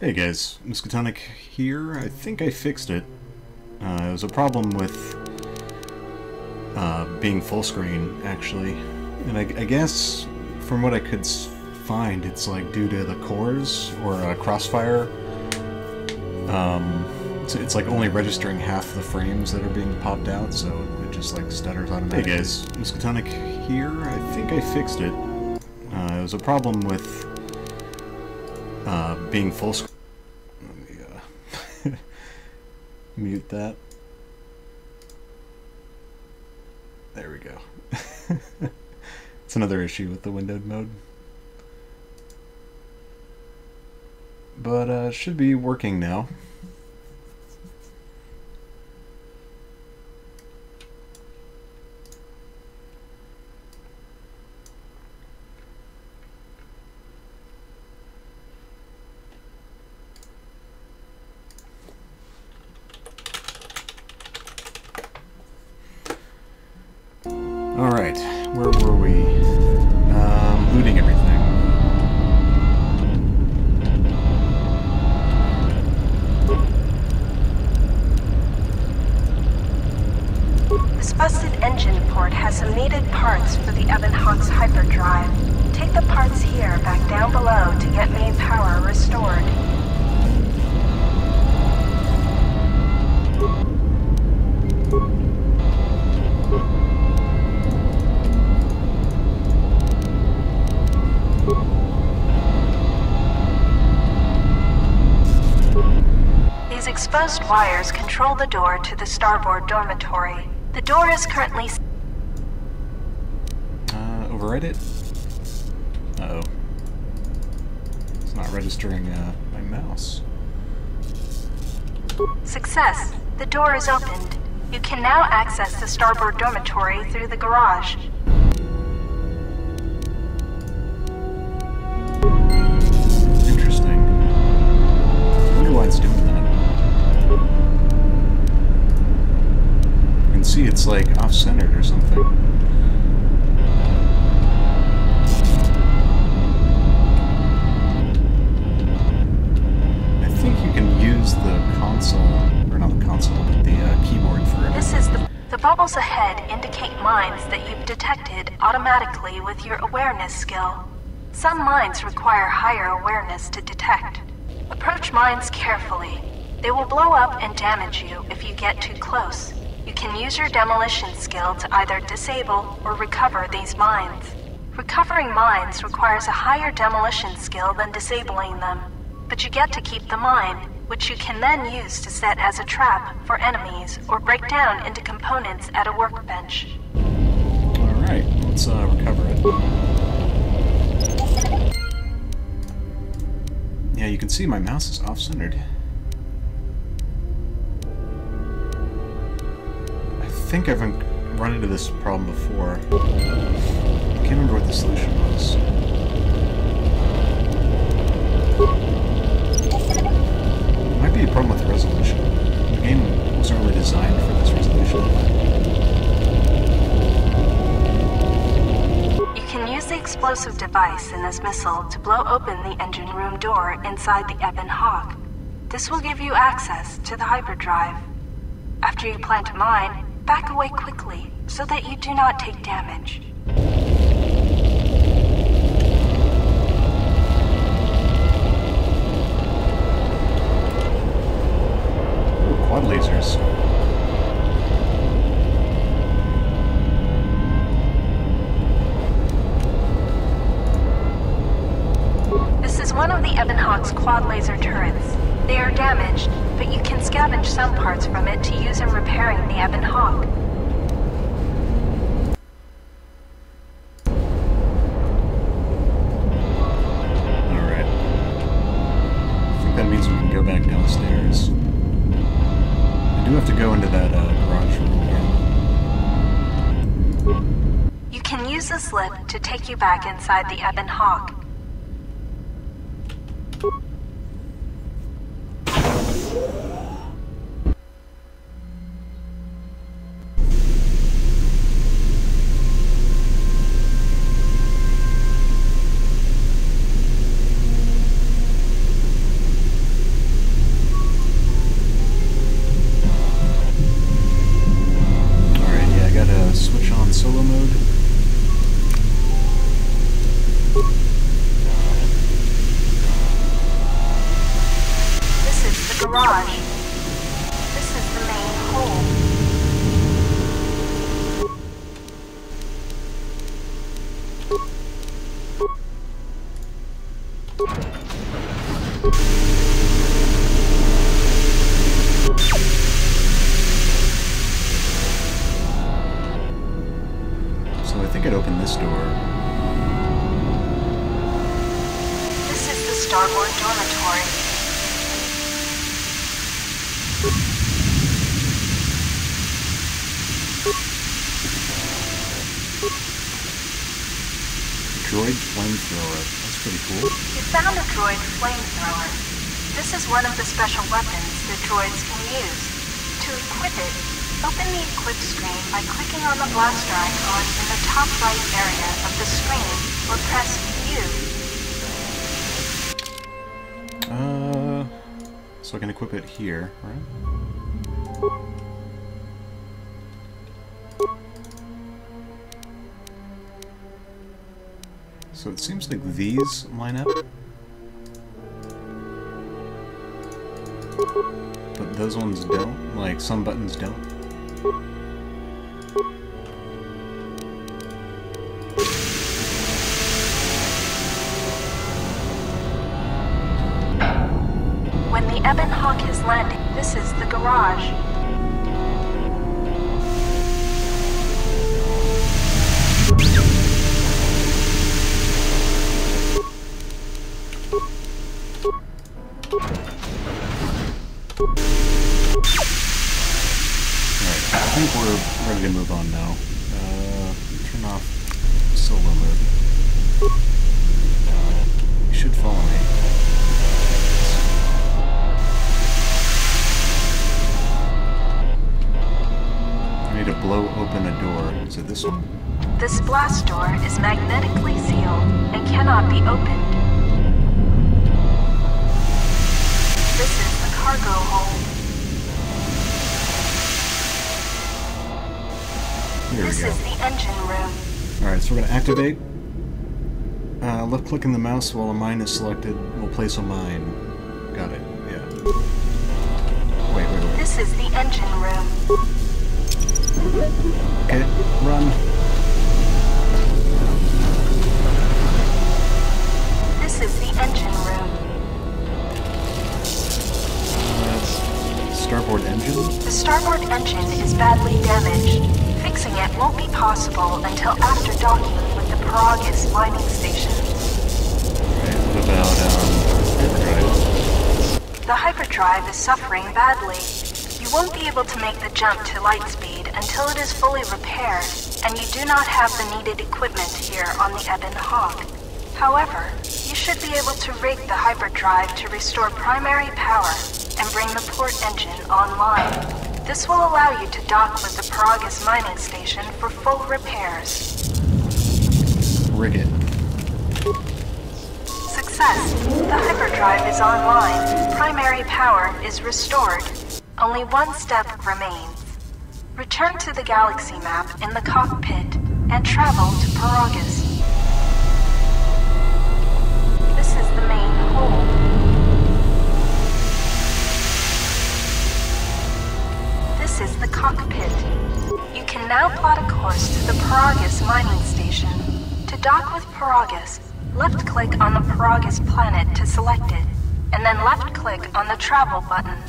Hey guys, Miskatonic here. I think I fixed it. It was a problem with being full screen, actually. And I guess, from what I could find, it's like due to the cores, or crossfire. It's like only registering half the frames that are being popped out, so it just like stutters automatically. Hey guys, Miskatonic here. I think I fixed it. It was a problem with being full screen. Let me mute that. There we go. It's another issue with the windowed mode. But should be working now. Alright, where were we? Looting everything. This busted engine port has some needed parts for the Ebon Hawk's hyperdrive. Take the parts here back down below to get main power restored. These exposed wires control the door to the starboard dormitory. The door is currently... Override it? Uh-oh. It's not registering, my mouse. Success. The door is opened. You can now access the starboard dormitory through the garage. Interesting. I wonder why it's doing that. You can see it's like off-centered or something. I think you can use the console, or not the console, but the keyboard for everything. This is the bubbles ahead indicate mines that you've detected automatically with your awareness skill. Some mines require higher awareness to detect. Approach mines carefully. They will blow up and damage you if you get too close. You can use your demolition skill to either disable or recover these mines. Recovering mines requires a higher demolition skill than disabling them, but you get to keep the mine, which you can then use to set as a trap for enemies or break down into components at a workbench. Alright, let's recover it. Yeah, you can see my mouse is off-centered. I think I've run into this problem before. I can't remember what the solution was. It might be a problem with the resolution. The game wasn't really designed for this resolution. You can use the explosive device in this missile to blow open the engine room door inside the Ebon Hawk. This will give you access to the hyperdrive. After you plant a mine, back away quickly so that you do not take damage. Ooh, quad lasers. This is one of the Ebon Hawk's quad laser turrets. They are damaged, but you can scavenge some parts from it to use in repairing the Ebon Hawk. Alright. I think that means we can go back downstairs. I do have to go into that garage room again. You can use this lift to take you back inside the Ebon Hawk. garage. This is the main hold. So I think I'd open this door. This is the starboard dormitory. Droid flamethrower. That's pretty cool. You found a droid flamethrower. This is one of the special weapons that droids can use. To equip it, open the equip screen by clicking on the blaster icon in the top right area of the screen, or press View. So I can equip it here, right? So it seems like these line up. But those ones don't, like some buttons don't. When the Ebon Hawk has landed, this is the garage. I think we're ready to move on now. Turn off solo mode. You should follow me. I need to blow open a door. Is it this one? This blast door is magnetically sealed and cannot be opened. This is the cargo hold. Here This we go. is the engine room. Alright, so we're going to activate. Left click in the mouse while a mine is selected. We'll place a mine. Got it, yeah. Wait. This is the engine room. Okay, run. This is the engine room. That's starboard engine. The starboard engine is badly damaged. Fixing it won't be possible until after docking with the Paragus mining station. Right, what about, hyperdrive? The hyperdrive is suffering badly. You won't be able to make the jump to light speed until it is fully repaired, and you do not have the needed equipment here on the Ebon Hawk. However, you should be able to rig the hyperdrive to restore primary power and bring the port engine online. This will allow you to dock with the Paragus mining station for full repairs. Rig it. Success! The hyperdrive is online. Primary power is restored. Only one step remains. Return to the galaxy map in the cockpit and travel to Paragus. This is the main hold. This is the cockpit. You can now plot a course to the Paragus mining station. To dock with Paragus, left-click on the Paragus planet to select it, and then left-click on the travel button.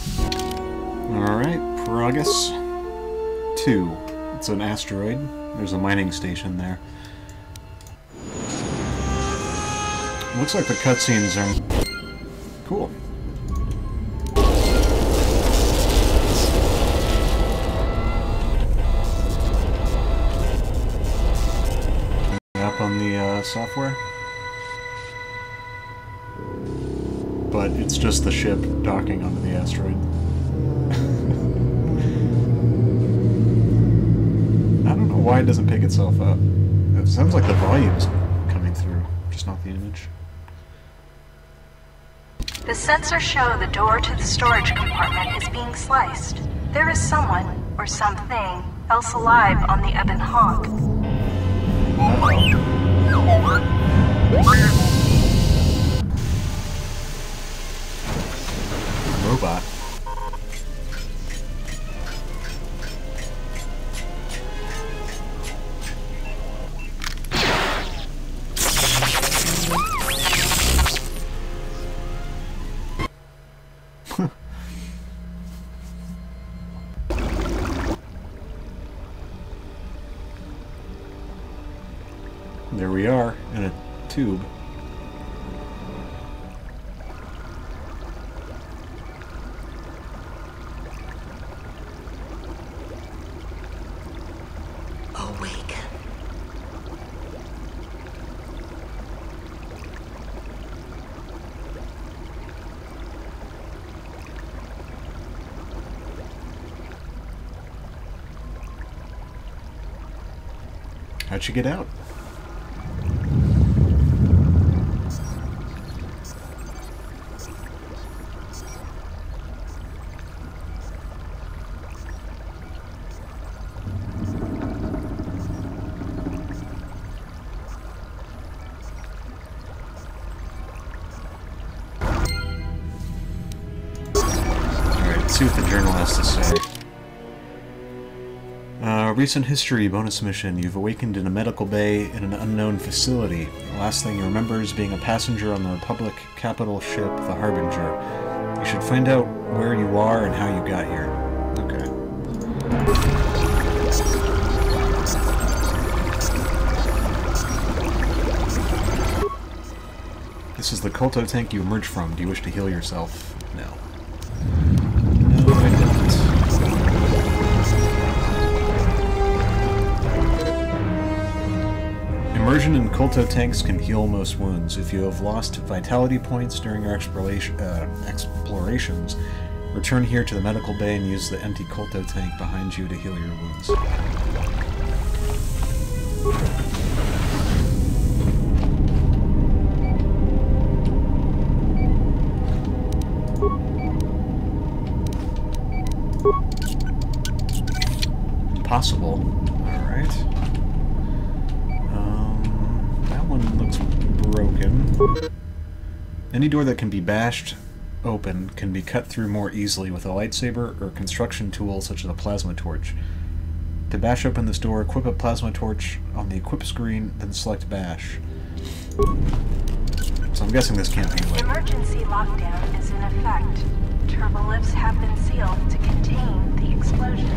Alright, Paragus 2. It's an asteroid. There's a mining station there. Looks like the cutscenes are cool. Up on the software. But it's just the ship docking onto the asteroid. I don't know why it doesn't pick itself up. It sounds like the volume's coming through, just not the image. The sensors show the door to the storage compartment is being sliced. There is someone, or something, else alive on the Ebon Hawk. Robot. we are, in a tube. Awake. How'd she get out? Alright, let's see what the journal has to say. Recent history bonus mission. You've awakened in a medical bay in an unknown facility. The last thing you remember is being a passenger on the Republic capital ship, the Harbinger. You should find out where you are and how you got here. Okay. This is the KotOR tank you emerged from. Do you wish to heal yourself? No. No, I don't. Immersion in KotOR tanks can heal most wounds. If you have lost vitality points during your explorations, return here to the medical bay and use the empty KotOR tank behind you to heal your wounds. Possible. Alright. That one looks broken. Any door that can be bashed open can be cut through more easily with a lightsaber or construction tool such as a plasma torch. To bash open this door, equip a plasma torch on the equip screen, then select bash. So I'm guessing this can't be lit. Emergency lockdown is in effect. Turbolifts have been sealed to contain the explosion.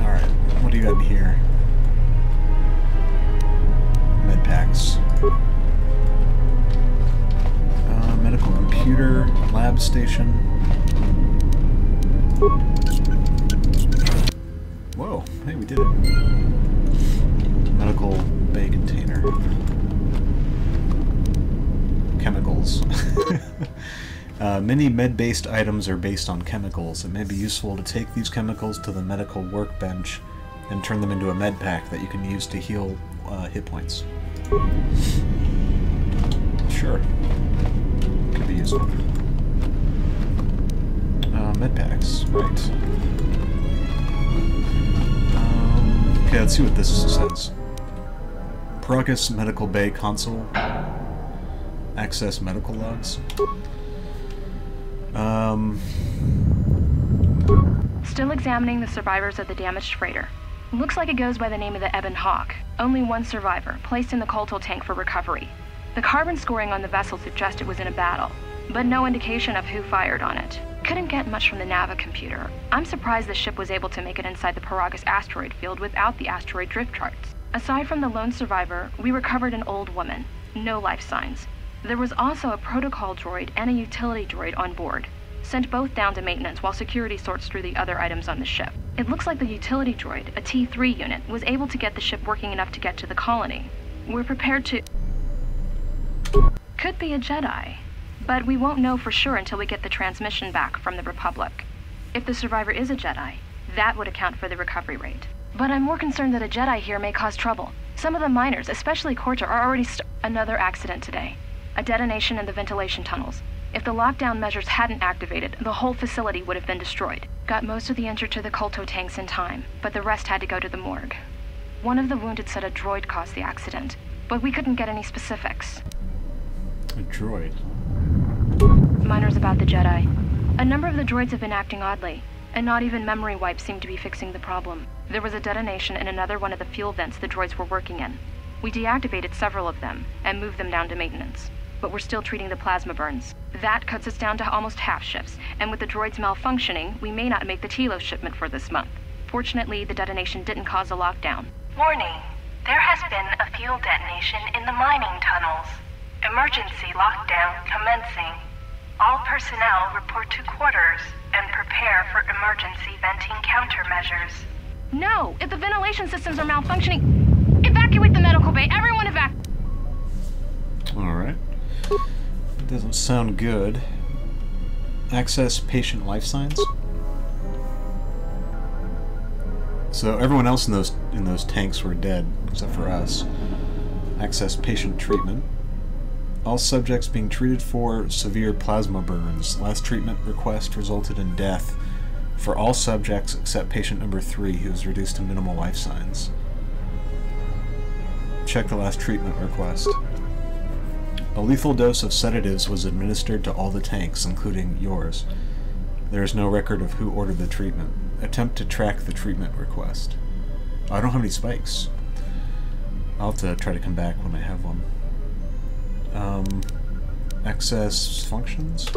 Alright, what do you got here? Med packs. Medical computer, lab station. Whoa, hey, we did it. Medical bay container. Chemicals. Many med-based items are based on chemicals. It may be useful to take these chemicals to the medical workbench and turn them into a med pack that you can use to heal hit points. Sure. Could be useful. Med packs, right. Okay, let's see what this says. Progress Medical Bay Console. Access medical logs. Still examining the survivors of the damaged freighter. Looks like it goes by the name of the Ebon Hawk. Only one survivor, placed in the KotOR tank for recovery. The carbon scoring on the vessel suggests it was in a battle, but no indication of who fired on it. Couldn't get much from the Nava computer. I'm surprised the ship was able to make it inside the Paragus asteroid field without the asteroid drift charts. Aside from the lone survivor, we recovered an old woman. No life signs. There was also a protocol droid and a utility droid on board. Sent both down to maintenance while security sorts through the other items on the ship. It looks like the utility droid, a T3 unit, was able to get the ship working enough to get to the colony. We're prepared to... Could be a Jedi, but we won't know for sure until we get the transmission back from the Republic. If the survivor is a Jedi, that would account for the recovery rate. But I'm more concerned that a Jedi here may cause trouble. Some of the miners, especially KotOR, are already Another accident today. A detonation in the ventilation tunnels. If the lockdown measures hadn't activated, the whole facility would have been destroyed. Got most of the injured to the KotOR tanks in time, but the rest had to go to the morgue. One of the wounded said a droid caused the accident, but we couldn't get any specifics. A droid? Miners about the Jedi. A number of the droids have been acting oddly, and not even memory wipes seem to be fixing the problem. There was a detonation in another one of the fuel vents the droids were working in. We deactivated several of them, and moved them down to maintenance. But we're still treating the plasma burns. That cuts us down to almost half shifts, and with the droids malfunctioning, we may not make the Telos shipment for this month. Fortunately, the detonation didn't cause a lockdown. Warning. There has been a fuel detonation in the mining tunnels. Emergency lockdown commencing. All personnel report to quarters and prepare for emergency venting countermeasures. No! If the ventilation systems are malfunctioning, evacuate the medical bay! Everyone evacuate! Alright. It doesn't sound good. Access patient life signs? So everyone else in those tanks were dead, except for us. Access patient treatment. All subjects being treated for severe plasma burns. Last treatment request resulted in death for all subjects except patient number 3, who was reduced to minimal life signs. Check the last treatment request. A lethal dose of sedatives was administered to all the tanks, including yours. There is no record of who ordered the treatment. Attempt to track the treatment request. I don't have any spikes. I'll have to try to come back when I have one. Access functions.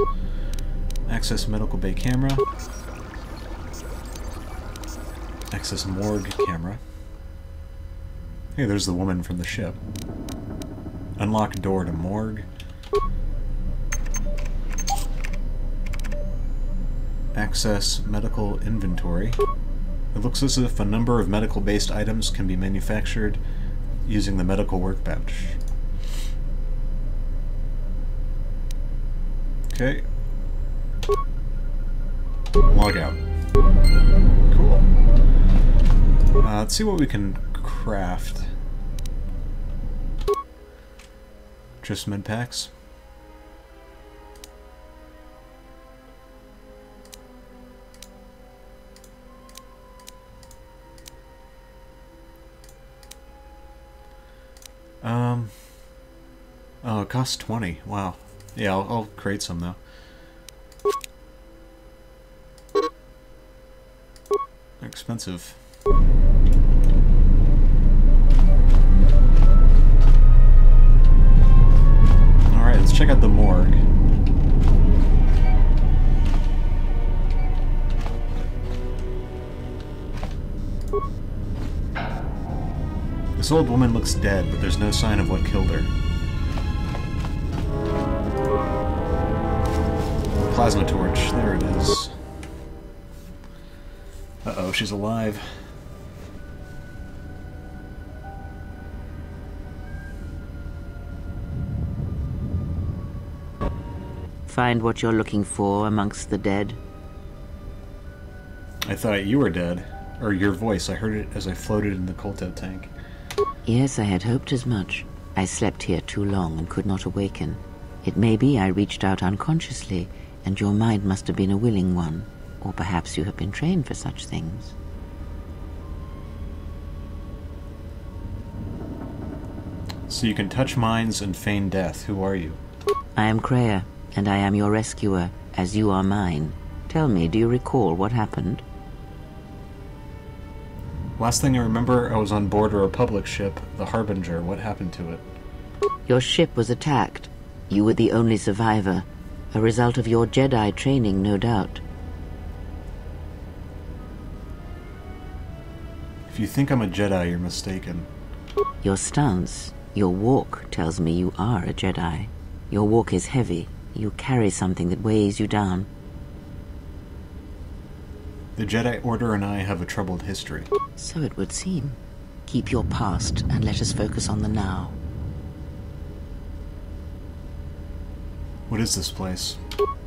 Access medical bay camera. Access morgue camera. Hey, there's the woman from the ship. Unlock door to morgue. Access medical inventory. It looks as if a number of medical-based items can be manufactured using the medical workbench. Okay. Log out. Cool. Let's see what we can craft. Just med packs. Oh, it costs 20. Wow. Yeah, I'll create some though. They're expensive. Alright, let's check out the morgue. This old woman looks dead, but there's no sign of what killed her. Plasma torch, there it is. Uh-oh, she's alive. Find what you're looking for amongst the dead? I thought you were dead. Or your voice, I heard it as I floated in the KotOR2 tank. Yes, I had hoped as much. I slept here too long and could not awaken. It may be I reached out unconsciously, and your mind must have been a willing one. Or perhaps you have been trained for such things. So you can touch minds and feign death. Who are you? I am KotOR2, and I am your rescuer, as you are mine. Tell me, do you recall what happened? Last thing I remember, I was on board a Republic ship, the Harbinger. What happened to it? Your ship was attacked. You were the only survivor. A result of your Jedi training, no doubt. If you think I'm a Jedi, you're mistaken. Your stance, your walk, tells me you are a Jedi. Your walk is heavy. You carry something that weighs you down. The Jedi Order and I have a troubled history. So it would seem. Keep your past and let us focus on the now. What is this place?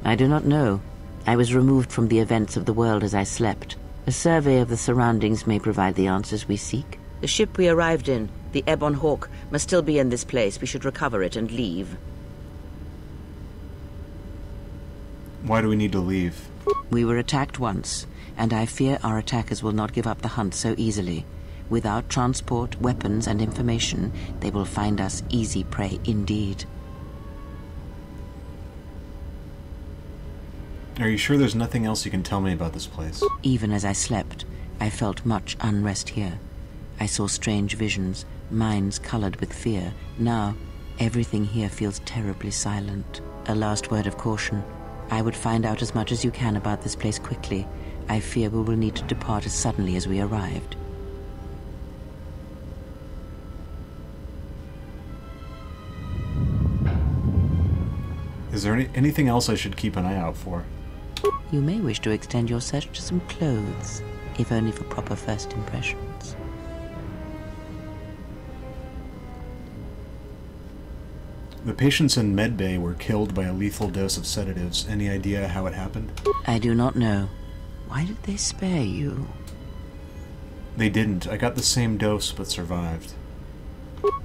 I do not know. I was removed from the events of the world as I slept. A survey of the surroundings may provide the answers we seek. The ship we arrived in, the Ebon Hawk, must still be in this place. We should recover it and leave. Why do we need to leave? We were attacked once, and I fear our attackers will not give up the hunt so easily. Without transport, weapons, and information, they will find us easy prey indeed. Are you sure there's nothing else you can tell me about this place? Even as I slept, I felt much unrest here. I saw strange visions, minds colored with fear. Now, everything here feels terribly silent. A last word of caution. I would find out as much as you can about this place quickly. I fear we will need to depart as suddenly as we arrived. Is there anything else I should keep an eye out for? You may wish to extend your search to some clothes, if only for proper first impressions. The patients in medbay were killed by a lethal dose of sedatives. Any idea how it happened? I do not know. Why did they spare you? They didn't. I got the same dose, but survived.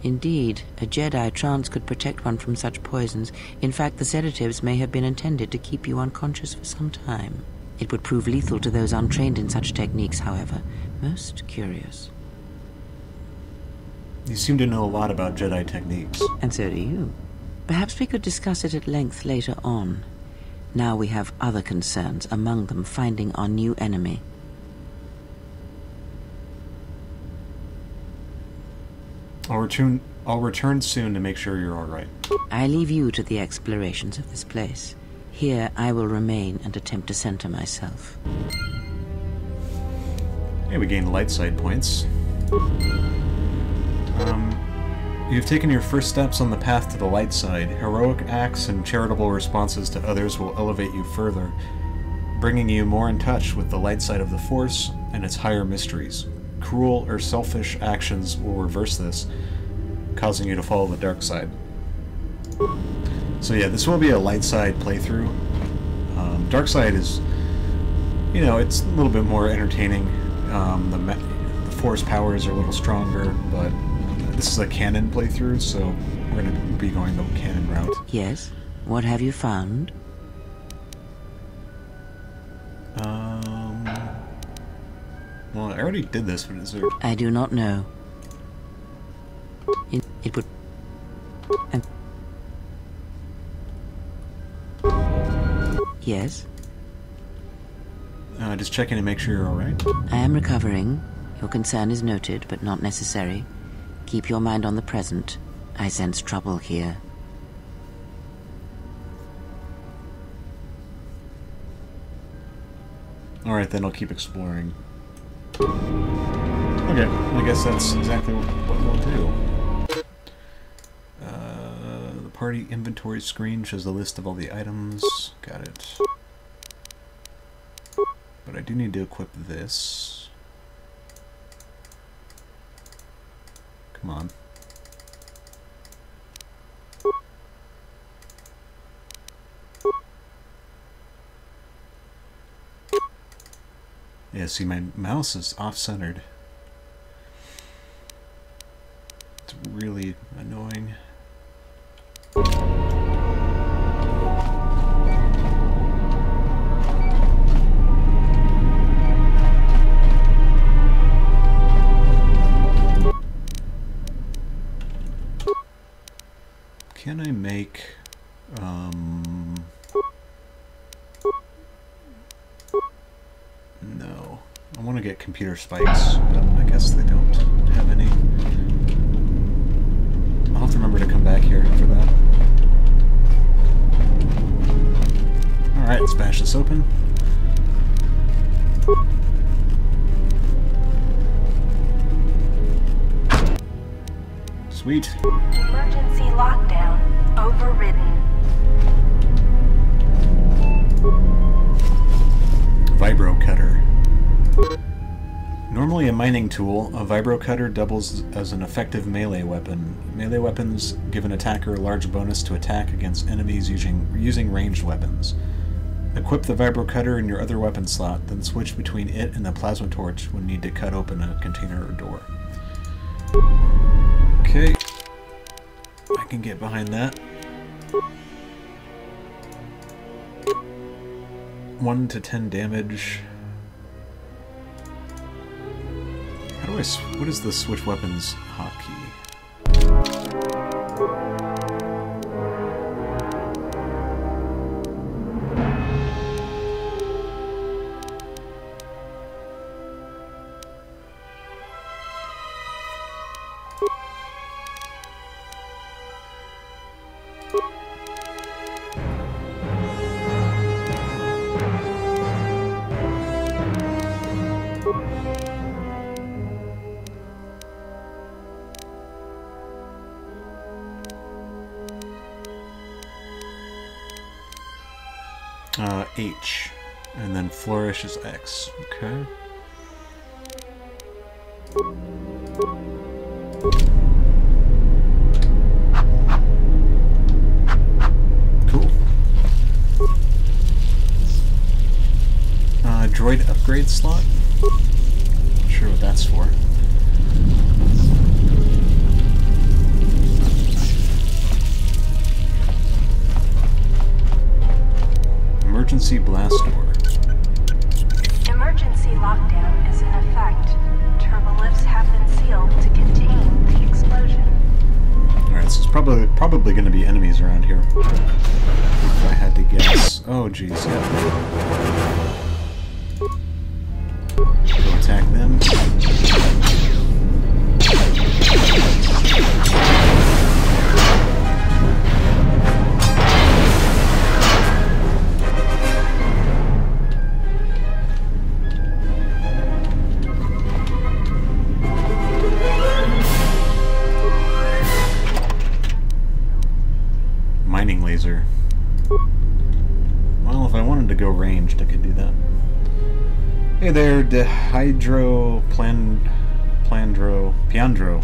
Indeed, a Jedi trance could protect one from such poisons. In fact, the sedatives may have been intended to keep you unconscious for some time. It would prove lethal to those untrained in such techniques, however. Most curious. You seem to know a lot about Jedi techniques. And so do you. Perhaps we could discuss it at length later on. Now we have other concerns, among them finding our new enemy. I'll return soon to make sure you're all right. I leave you to the explorations of this place. Here I will remain and attempt to center myself. Hey, we gained light side points. You've taken your first steps on the path to the light side. Heroic acts and charitable responses to others will elevate you further, bringing you more in touch with the light side of the Force and its higher mysteries. Cruel or selfish actions will reverse this, causing you to follow the dark side. So yeah, this will be a light side playthrough. Dark side is, you know, it's a little bit more entertaining. The Force powers are a little stronger, but this is a canon playthrough, so we're going to be going the canon route. Yes? What have you found? Well, I already did this, but is there... I do not know. It would... Yes? Just checking to make sure you're alright. I am recovering. Your concern is noted, but not necessary. Keep your mind on the present. I sense trouble here. Alright, then I'll keep exploring. Okay, I guess that's exactly what we'll do. The party inventory screen shows the list of all the items. Got it. But I do need to equip this. Come on. Yeah, see, my mouse is off-centered. It's really annoying. Can I make, no. I want to get computer spikes, but I guess they don't have any. I'll have to remember to come back here for that. Alright, let's bash this open. Sweet. Emergency lockdown overridden. Vibro cutter. Normally a mining tool, a vibro cutter doubles as an effective melee weapon. Melee weapons give an attacker a large bonus to attack against enemies using ranged weapons. Equip the vibro cutter in your other weapon slot, then switch between it and the plasma torch when need to cut open a container or door. Okay, I can get behind that. 1 to 10 damage. How do I... what is the switch weapons hotkey? H. And then flourish is X. Okay. Cool. Droid upgrade slot? Not sure what that's for. Emergency blast door. Emergency lockdown is in effect. Turbolifts have been sealed to contain the explosion. Alright, so it's probably going to be enemies around here. If I had to guess. Oh, jeez, yeah. Go attack them. Mining laser. Well, if I wanted to go ranged, I could do that. Hey there, Piandro.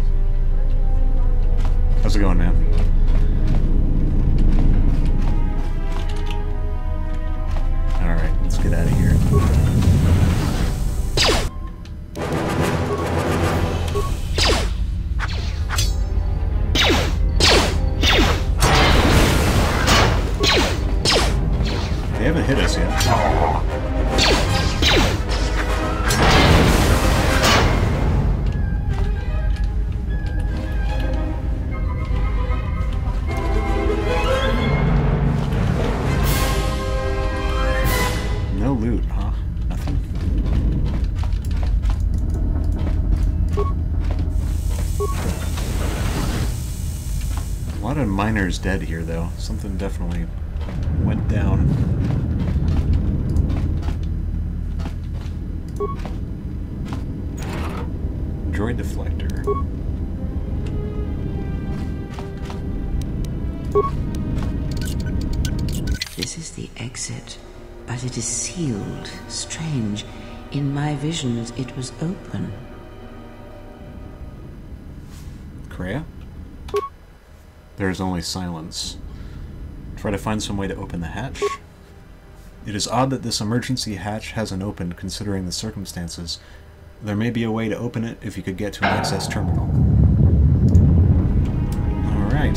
How's it going, man? Alright, let's get out of here. They haven't hit us yet. No loot, huh? Nothing. A lot of miners dead here, though. Something definitely went down. Droid deflector. This is the exit, but it is sealed. Strange. In my visions, it was open. Kreia? There is only silence. Try to find some way to open the hatch. It is odd that this emergency hatch hasn't opened considering the circumstances. There may be a way to open it if you could get to an access terminal. Alright.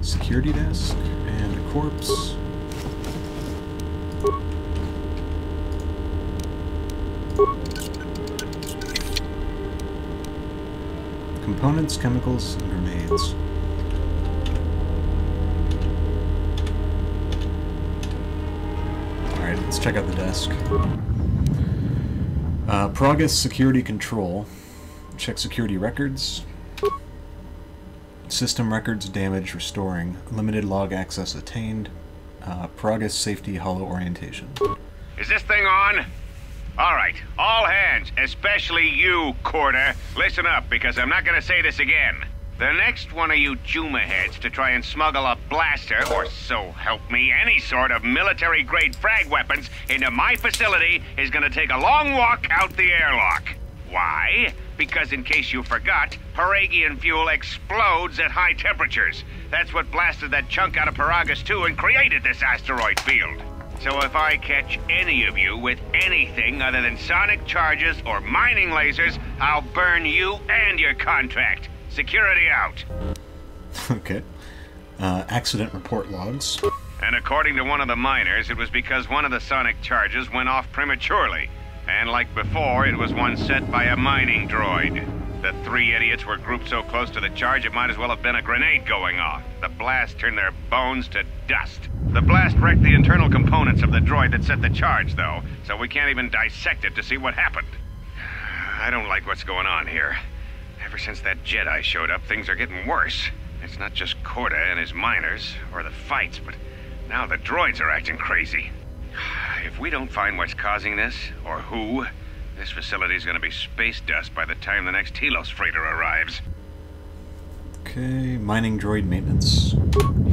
Security desk and a corpse. Components, chemicals, and grenades. Alright, let's check out the desk. Progress Security Control. Check security records. System records damage restoring. Limited log access attained. Progress Safety Hollow Orientation. Is this thing on? Alright, all hands, especially you, KotOR2, listen up, because I'm not gonna say this again. The next one of you Juma heads to try and smuggle a blaster, or so help me, any sort of military-grade frag weapons into my facility is gonna take a long walk out the airlock. Why? Because in case you forgot, Paragian fuel explodes at high temperatures. That's what blasted that chunk out of KotOR2 and created this asteroid field. So if I catch any of you with anything other than sonic charges or mining lasers, I'll burn you and your contract. Security out. Okay. Accident report logs. And according to one of the miners, it was because one of the sonic charges went off prematurely. And like before, it was one set by a mining droid. The three idiots were grouped so close to the charge it might as well have been a grenade going off. The blast turned their bones to dust. The blast wrecked the internal components of the droid that set the charge, though, so we can't even dissect it to see what happened. I don't like what's going on here. Ever since that Jedi showed up, things are getting worse. It's not just KotOR and his miners, or the fights, but now the droids are acting crazy. If we don't find what's causing this, or who, This facility's gonna be space dust by the time the next Helos freighter arrives. Okay, mining droid maintenance.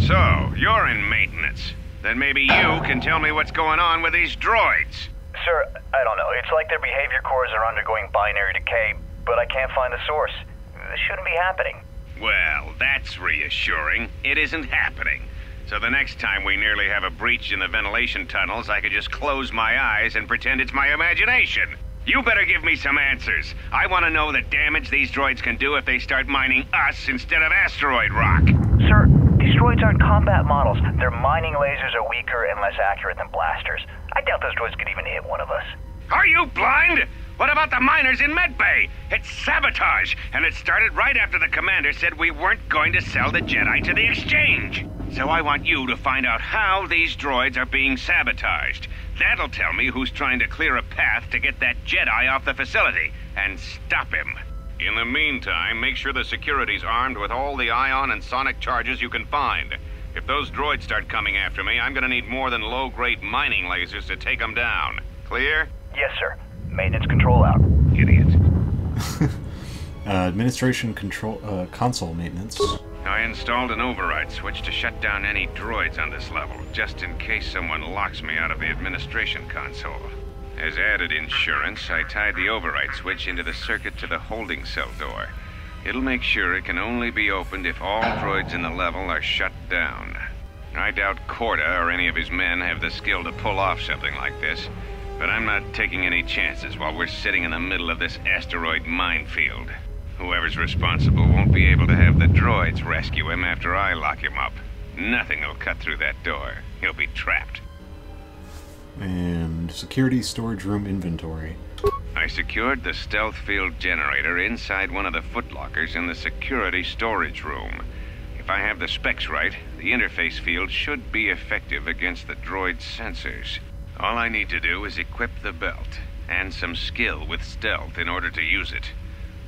So, you're in maintenance. Then maybe you can tell me what's going on with these droids. Sir, I don't know. It's like their behavior cores are undergoing binary decay, but I can't find the source. This shouldn't be happening. Well, that's reassuring. It isn't happening. So the next time we nearly have a breach in the ventilation tunnels, I could just close my eyes and pretend it's my imagination. You better give me some answers. I want to know the damage these droids can do if they start mining us instead of asteroid rock. Sir, these droids aren't combat models. Their mining lasers are weaker and less accurate than blasters. I doubt those droids could even hit one of us. Are you blind? What about the miners in Medbay? It's sabotage, and it started right after the commander said we weren't going to sell the Jedi to the exchange. So I want you to find out how these droids are being sabotaged. That'll tell me who's trying to clear a path to get that Jedi off the facility, and stop him. In the meantime, make sure the security's armed with all the ion and sonic charges you can find. If those droids start coming after me, I'm gonna need more than low-grade mining lasers to take them down. Clear? Yes, sir. Maintenance control out. Idiot. Administration control console maintenance. I installed an override switch to shut down any droids on this level, just in case someone locks me out of the administration console. As added insurance, I tied the override switch into the circuit to the holding cell door. It'll make sure it can only be opened if all droids in the level are shut down. I doubt KotOR or any of his men have the skill to pull off something like this, but I'm not taking any chances while we're sitting in the middle of this asteroid minefield. Whoever's responsible won't be able to have the droids rescue him after I lock him up. Nothing will cut through that door. He'll be trapped. And security storage room inventory. I secured the stealth field generator inside one of the footlockers in the security storage room. If I have the specs right, the interface field should be effective against the droid's sensors. All I need to do is equip the belt, and some skill with stealth in order to use it.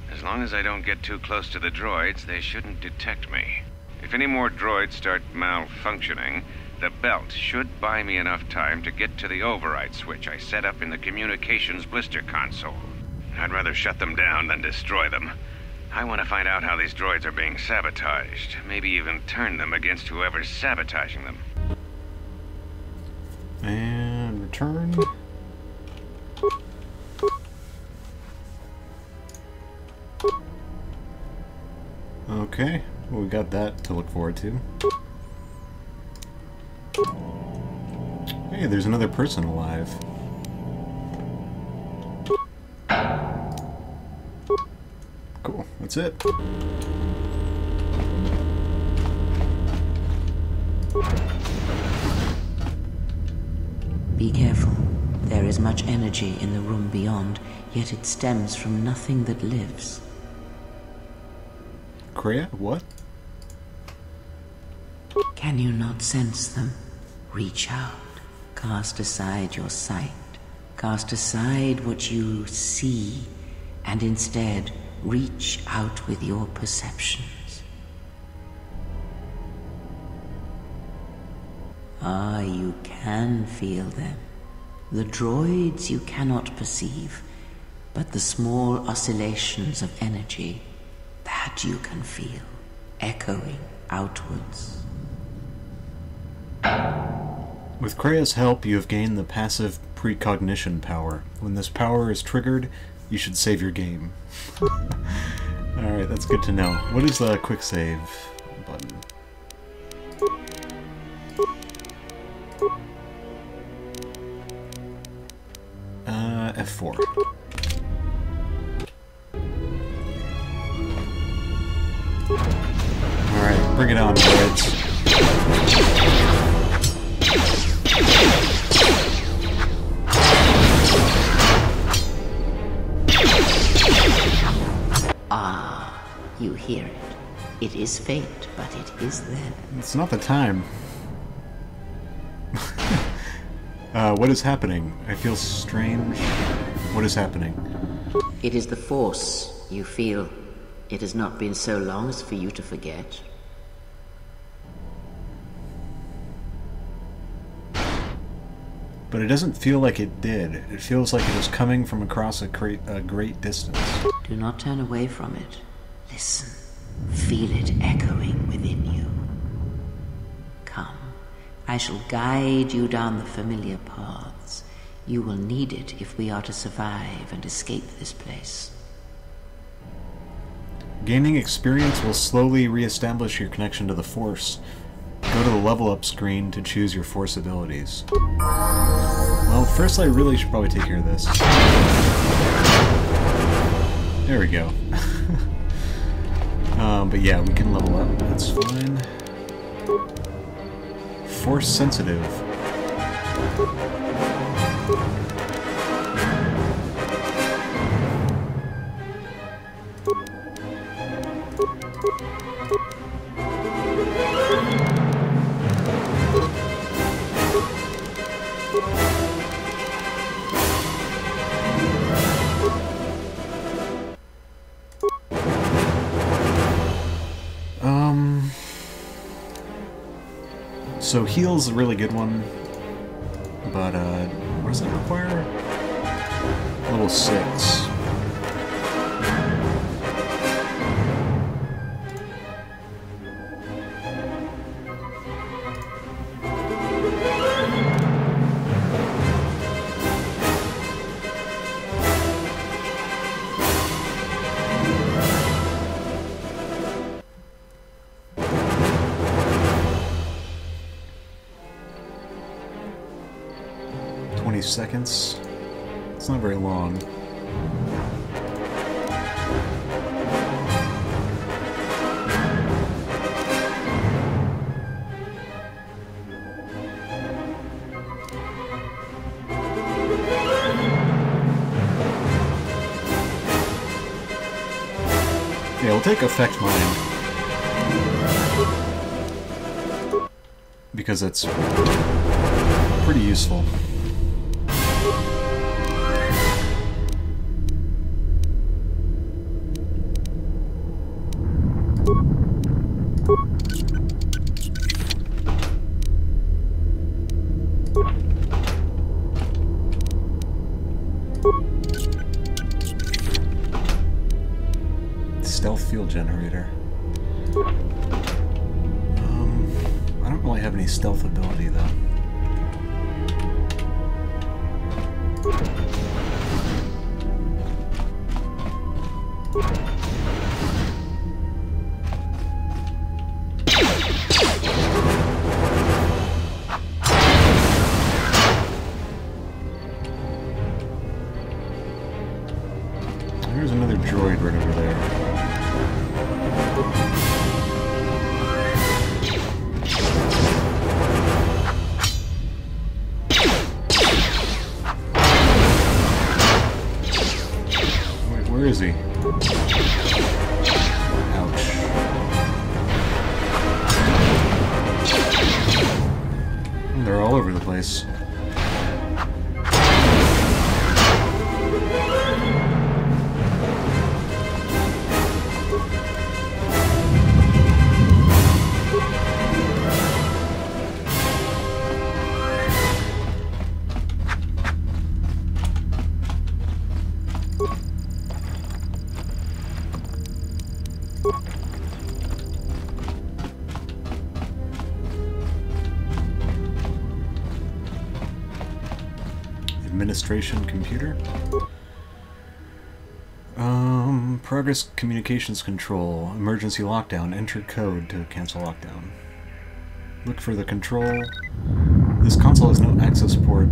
As long as I don't get too close to the droids, they shouldn't detect me. If any more droids start malfunctioning, the belt should buy me enough time to get to the override switch I set up in the communications blister console. I'd rather shut them down than destroy them. I want to find out how these droids are being sabotaged, maybe even turn them against whoever's sabotaging them. And return. Okay, well, we got that to look forward to. Hey, there's another person alive. Cool, that's it. Be careful. There is much energy in the room beyond, yet it stems from nothing that lives. Kreia? What? Can you not sense them? Reach out. Cast aside your sight. Cast aside what you see, and instead reach out with your perceptions. Ah, you can feel them. The droids you cannot perceive, but the small oscillations of energy, that you can feel, echoing outwards. With Kreia's help, you have gained the passive precognition power. When this power is triggered, you should save your game. Alright, that's good to know. What is the quick save button? F4. Alright, bring it on, droids. Ah, you hear it. It is fate, but it is then. It's not the time. What is happening? I feel strange. What is happening? It is the Force, you feel. It has not been so long as for you to forget. But it doesn't feel like it did. It feels like it was coming from across a great distance. Do not turn away from it. Listen. Feel it echoing within you. Come. I shall guide you down the familiar paths. You will need it if we are to survive and escape this place. Gaining experience will slowly re-establish your connection to the Force. Go to the level up screen to choose your Force abilities. Well, first I really should probably take care of this. There we go. But yeah, we can level up. That's fine. Force sensitive. So heal's a really good one, but what does it require? Level 6. Seconds. It's not very long. Yeah, we'll take Affect Mind. Because it's pretty useful. Stealth fuel generator. I don't really have any stealth ability though. There's another droid right over there. Wait, where is he? Ouch. They're all over the place. Administration computer. Progress communications control. Emergency lockdown. Enter code to cancel lockdown. Look for the control. This console has no access port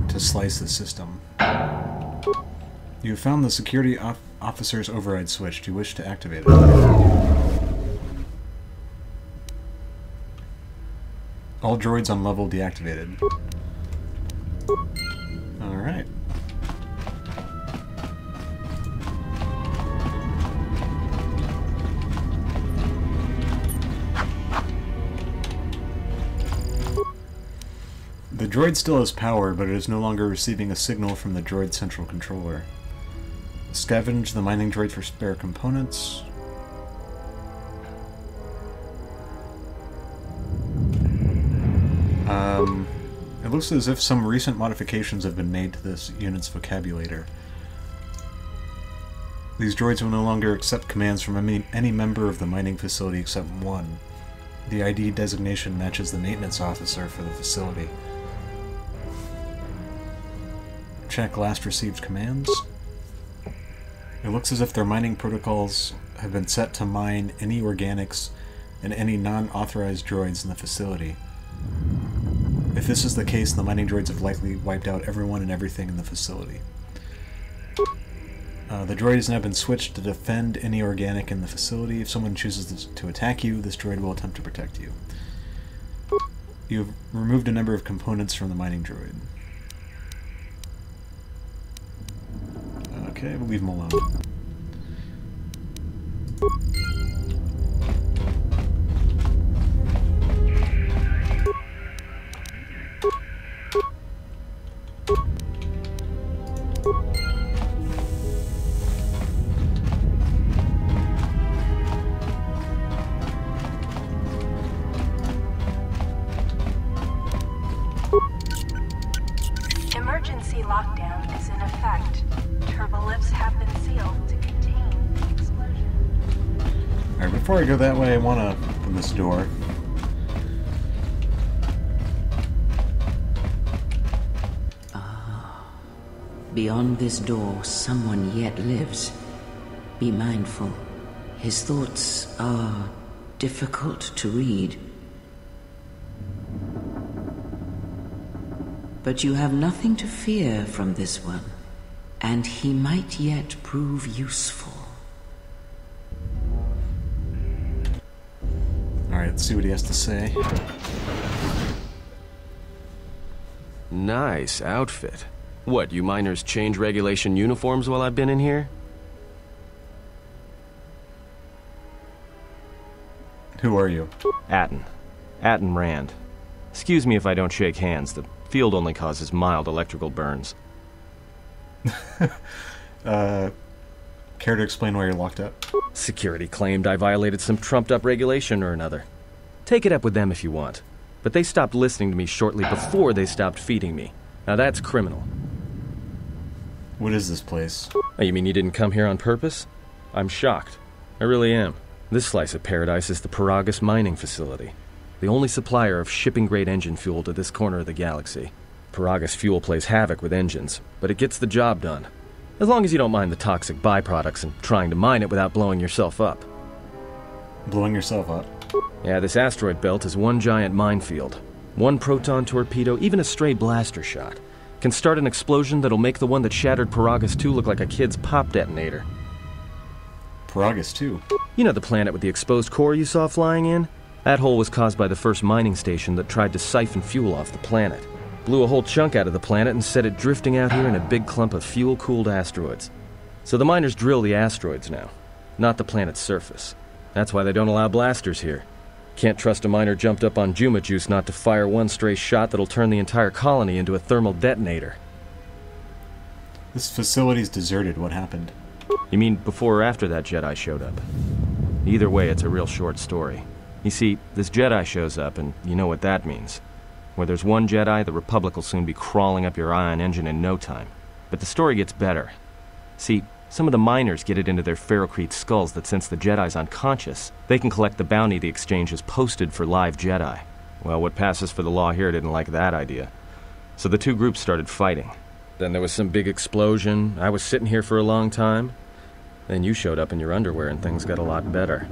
to slice the system. You have found the security officer's override switch. Do you wish to activate it? All droids on level deactivated. Alright. The droid still has power, but it is no longer receiving a signal from the droid central controller. Scavenge the mining droid for spare components. It looks as if some recent modifications have been made to this unit's vocabulator. These droids will no longer accept commands from any member of the mining facility except one. The ID designation matches the maintenance officer for the facility. Check last received commands. It looks as if their mining protocols have been set to mine any organics and any non-authorized droids in the facility. If this is the case, the mining droids have likely wiped out everyone and everything in the facility. The droid has now been switched to defend any organic in the facility. If someone chooses to attack you, this droid will attempt to protect you. You have removed a number of components from the mining droid. Okay, we'll leave him alone. Emergency lockdown is in effect. Turbolifts have been sealed to contain the explosion. Alright, before I go that way, I want to open this door. Beyond this door, someone yet lives. Be mindful. His thoughts are difficult to read. But you have nothing to fear from this one, and he might yet prove useful. Alright, let's see what he has to say. Nice outfit. What, you miners change regulation uniforms while I've been in here? Who are you? Atten Rand. Excuse me if I don't shake hands. The field only causes mild electrical burns. Care to explain why you're locked up? Security claimed I violated some trumped-up regulation or another. Take it up with them if you want. But they stopped listening to me shortly before they stopped feeding me. Now that's criminal. What is this place? Oh, you mean you didn't come here on purpose? I'm shocked. I really am. This slice of paradise is the Paragus mining facility. The only supplier of shipping-grade engine fuel to this corner of the galaxy. Paragus fuel plays havoc with engines, but it gets the job done. As long as you don't mind the toxic byproducts and trying to mine it without blowing yourself up. Blowing yourself up? Yeah, this asteroid belt is one giant minefield. One proton torpedo, even a stray blaster shot, can start an explosion that'll make the one that shattered Paragus 2 look like a kid's pop detonator. Paragus 2? You know the planet with the exposed core you saw flying in? That hole was caused by the first mining station that tried to siphon fuel off the planet. Blew a whole chunk out of the planet and set it drifting out here in a big clump of fuel-cooled asteroids. So the miners drill the asteroids now, not the planet's surface. That's why they don't allow blasters here. Can't trust a miner jumped up on Juma juice not to fire one stray shot that'll turn the entire colony into a thermal detonator. This facility's deserted. What happened? You mean before or after that Jedi showed up? Either way, it's a real short story. You see, this Jedi shows up, and you know what that means. Where there's one Jedi, the Republic will soon be crawling up your ion engine in no time. But the story gets better. See, some of the miners get it into their ferrocrete skulls that since the Jedi's unconscious, they can collect the bounty the exchange has posted for live Jedi. Well, what passes for the law here didn't like that idea. So the two groups started fighting. Then there was some big explosion. I was sitting here for a long time. Then you showed up in your underwear and things got a lot better.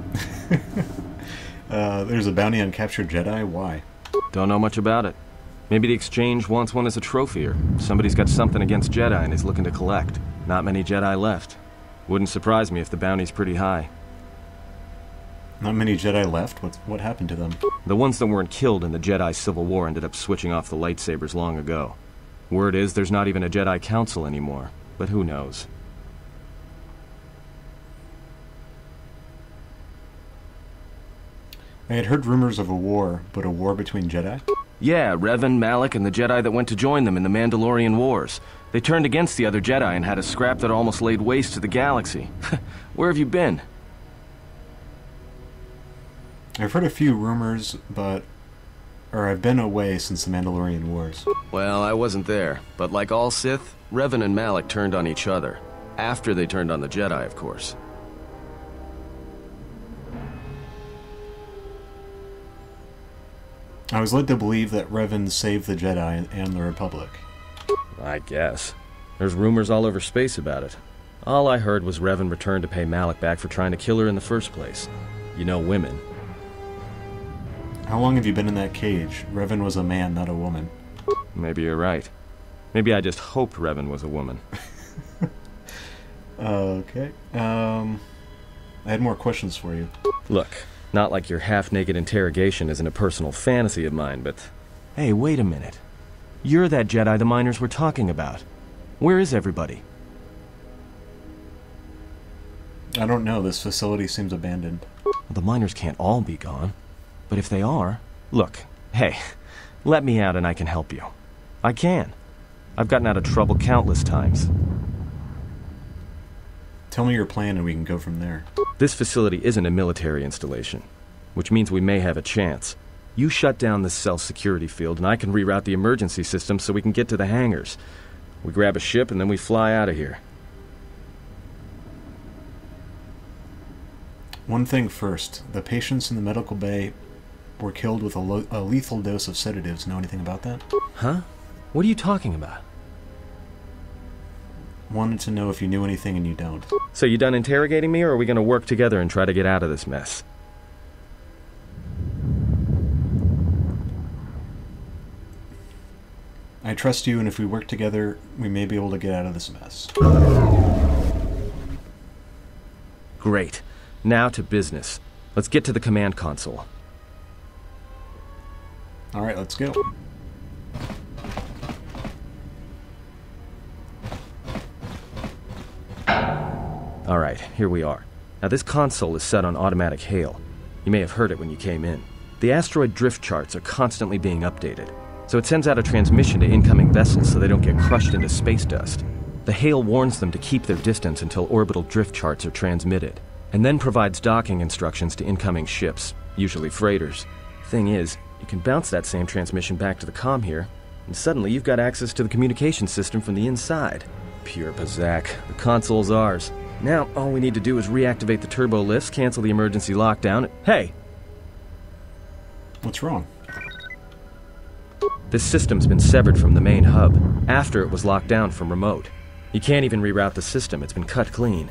There's a bounty on captured Jedi? Why? Don't know much about it. Maybe the exchange wants one as a trophy, or somebody's got something against Jedi and is looking to collect. Not many Jedi left. Wouldn't surprise me if the bounty's pretty high. Not many Jedi left? What happened to them? The ones that weren't killed in the Jedi Civil War ended up switching off the lightsabers long ago. Word is there's not even a Jedi Council anymore, but who knows? I had heard rumors of a war, but a war between Jedi? Yeah, Revan, Malak, and the Jedi that went to join them in the Mandalorian Wars. They turned against the other Jedi and had a scrap that almost laid waste to the galaxy. Where have you been? I've heard a few rumors, but Or I've been away since the Mandalorian Wars. Well, I wasn't there, but like all Sith, Revan and Malak turned on each other. After they turned on the Jedi, of course. I was led to believe that Revan saved the Jedi and the Republic. I guess. There's rumors all over space about it. All I heard was Revan returned to pay Malak back for trying to kill her in the first place. You know women. How long have you been in that cage? Revan was a man, not a woman. Maybe you're right. Maybe I just hoped Revan was a woman. Okay. I had more questions for you. Look, not like your half-naked interrogation isn't a personal fantasy of mine, but... Hey, wait a minute. You're that Jedi the miners were talking about. Where is everybody? I don't know. This facility seems abandoned. Well, the miners can't all be gone. But if they are... Look, hey, let me out and I can help you. I can. I've gotten out of trouble countless times. Tell me your plan and we can go from there. This facility isn't a military installation, which means we may have a chance. You shut down this self-security field and I can reroute the emergency system so we can get to the hangars. We grab a ship and then we fly out of here. One thing first. The patients in the medical bay were killed with a lethal dose of sedatives. Know anything about that? Huh? What are you talking about? Wanted to know if you knew anything and you don't. So you done interrogating me, or are we gonna work together and try to get out of this mess? I trust you, and if we work together, we may be able to get out of this mess. Great. Now to business. Let's get to the command console. Alright, let's go. Alright, here we are. Now this console is set on automatic hail. You may have heard it when you came in. The asteroid drift charts are constantly being updated, so it sends out a transmission to incoming vessels so they don't get crushed into space dust. The hail warns them to keep their distance until orbital drift charts are transmitted, and then provides docking instructions to incoming ships, usually freighters. Thing is, you can bounce that same transmission back to the comm here, and suddenly you've got access to the communication system from the inside. Pure Pazak. The console's ours. Now, all we need to do is reactivate the turbo lifts, cancel the emergency lockdown. Hey! What's wrong? This system's been severed from the main hub, after it was locked down from remote. You can't even reroute the system, it's been cut clean.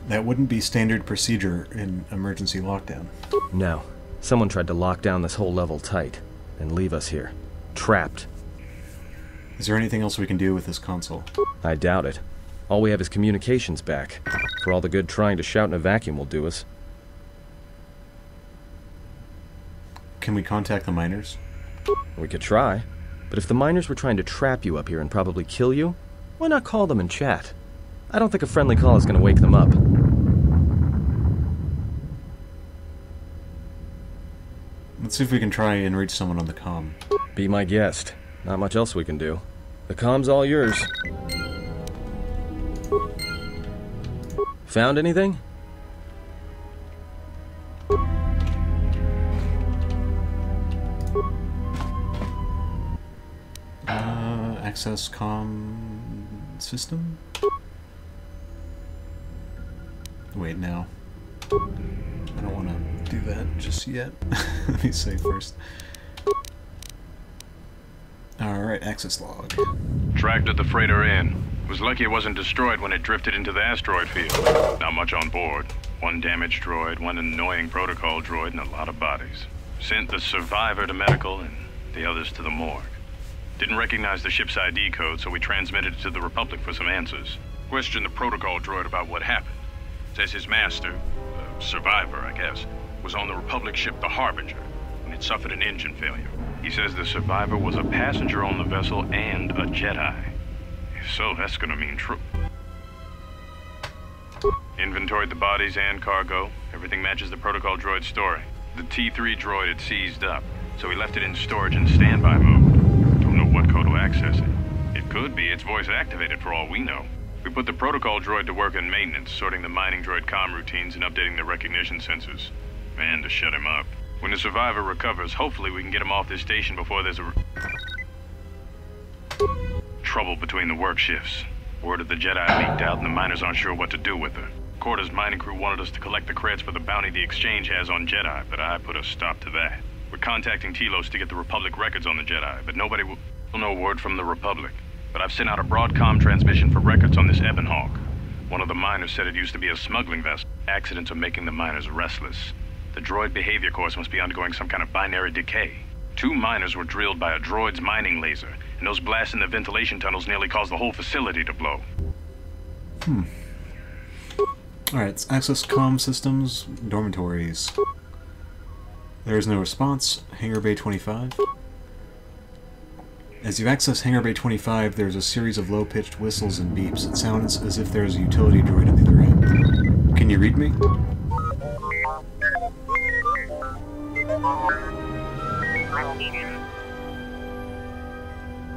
That wouldn't be standard procedure in emergency lockdown. No. Someone tried to lock down this whole level tight, and leave us here. Trapped. Is there anything else we can do with this console? I doubt it. All we have is communications back. For all the good trying to shout in a vacuum will do us. Can we contact the miners? We could try. But if the miners were trying to trap you up here and probably kill you, why not call them and chat? I don't think a friendly call is going to wake them up. Let's see if we can try and reach someone on the comm. Be my guest. Not much else we can do. The comm's all yours. Found anything? Access comm system? Wait, no. I don't want to do that just yet. Let me save first. Alright, access log. Tracked the freighter in. Was lucky it wasn't destroyed when it drifted into the asteroid field. Not much on board. One damaged droid, one annoying protocol droid, and a lot of bodies. Sent the survivor to medical and the others to the morgue. Didn't recognize the ship's ID code, so we transmitted it to the Republic for some answers. Questioned the protocol droid about what happened. Says his master, survivor I guess, was on the Republic ship the Harbinger, and it suffered an engine failure. He says the survivor was a passenger on the vessel and a Jedi. If so, that's gonna mean true. Inventoried the bodies and cargo. Everything matches the protocol droid's story. The T3 droid had seized up, so we left it in storage and standby mode. Don't know what code will access it. It could be it's voice activated for all we know. We put the protocol droid to work in maintenance, sorting the mining droid comm routines and updating the recognition sensors. And to shut him up. When the survivor recovers, hopefully we can get him off this station before there's trouble between the work shifts. Word of the Jedi leaked out and the miners aren't sure what to do with her. KotOR2's mining crew wanted us to collect the credits for the bounty the Exchange has on Jedi, but I put a stop to that. We're contacting Telos to get the Republic records on the Jedi, but nobody will know word from the Republic. But I've sent out a Broadcom transmission for records on this Ebon Hawk. One of the miners said it used to be a smuggling vessel. Accidents are making the miners restless. The droid behavior course must be undergoing some kind of binary decay. 2 miners were drilled by a droid's mining laser, and those blasts in the ventilation tunnels nearly caused the whole facility to blow. Alright, let's access comm systems, dormitories. There is no response. Hangar Bay 25. As you access Hangar Bay 25, there's a series of low-pitched whistles and beeps. It sounds as if there's a utility droid on the other end. Can you read me?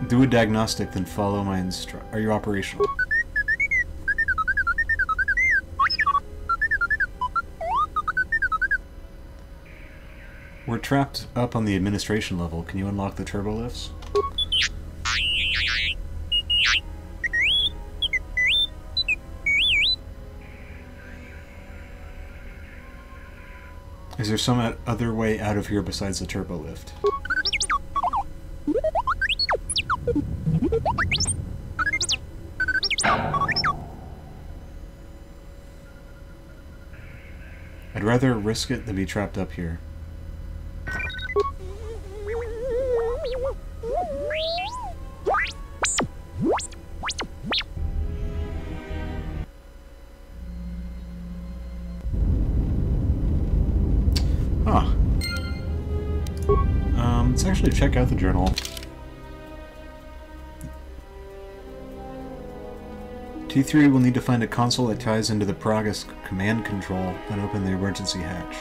Do a diagnostic, then follow my Are you operational? We're trapped up on the administration level. Can you unlock the turbo lifts? Is there some other way out of here besides the turbo lift? I'd rather risk it than be trapped up here. Let's actually check out the journal. T3 will need to find a console that ties into the Pragus command control and open the emergency hatch.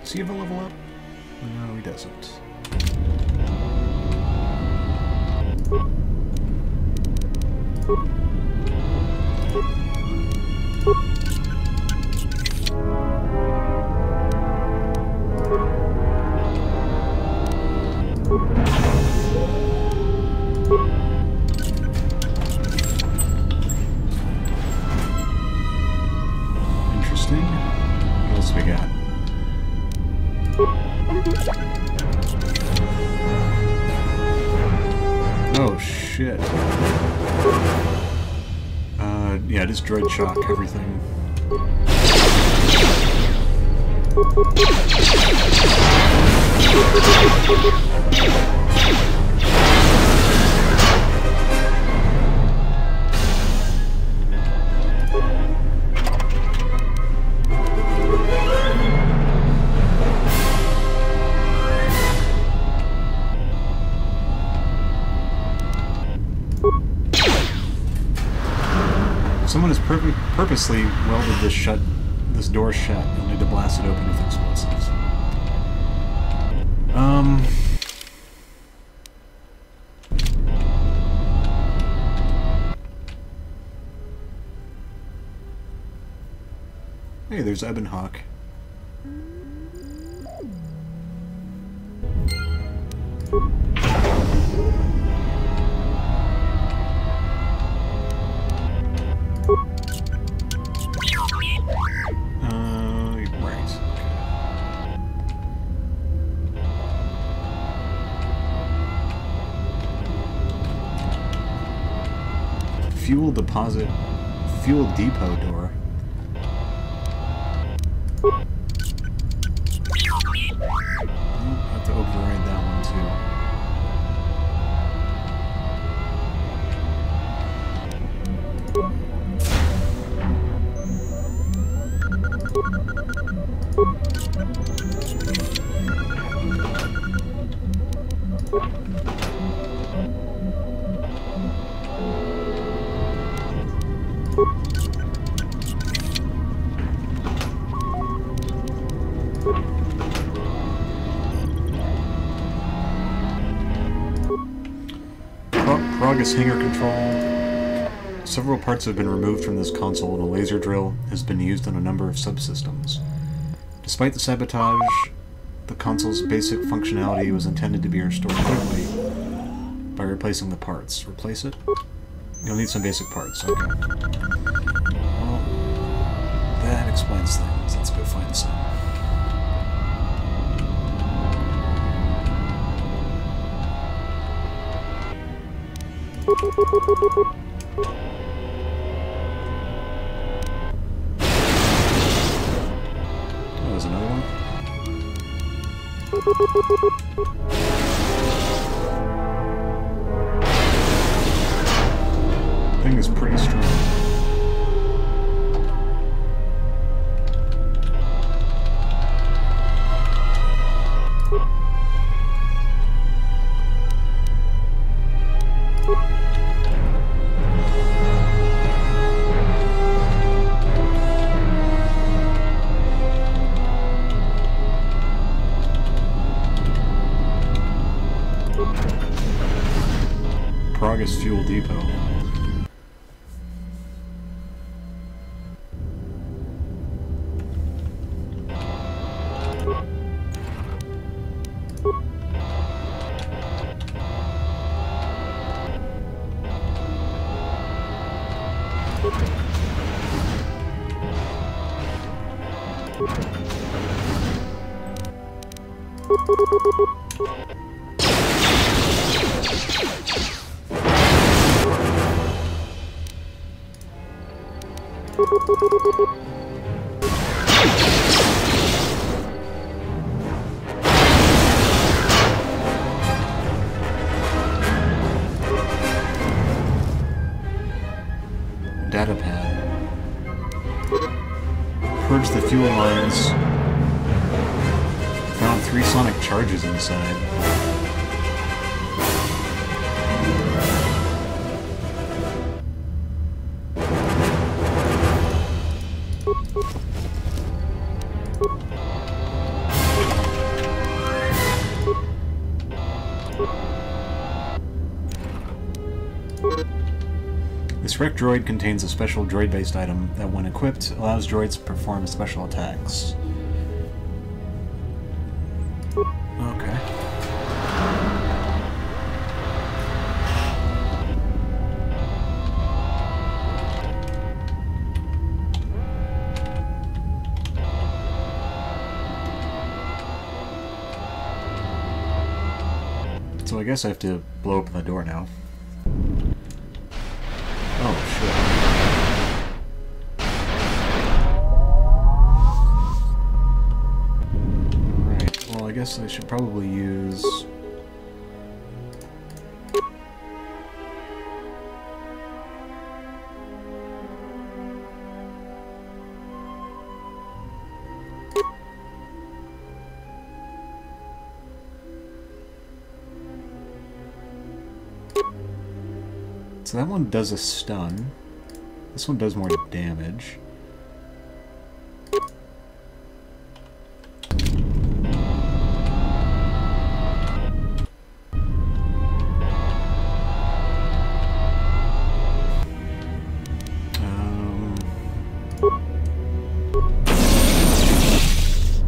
Does he have a level up? No, he doesn't. Interesting. What else we got? Oh shit. Yeah, just droid shock everything. Someone has purposely welded this door shut and need to blast it open with explosives. Hey, there's Ebon Hawk. Fuel deposit, fuel depot door. I'll have to override that one too. Progress hangar control. Several parts have been removed from this console, and a laser drill has been used on a number of subsystems. Despite the sabotage, the console's basic functionality was intended to be restored quickly by replacing the parts. Replace it? You'll need some basic parts. Okay. Well, that explains things. Let's go find some. Oh, there's another one. Thing is pretty strong. Progress Fuel Depot. Data pad. Purge the fuel lines. Found 3 sonic charges inside. This wrecked droid contains a special droid-based item that, when equipped, allows droids to perform special attacks. Okay. So I guess I have to blow open the door now. Oh, shit. Right, well, I guess I should probably use... So that one does a stun. This one does more damage.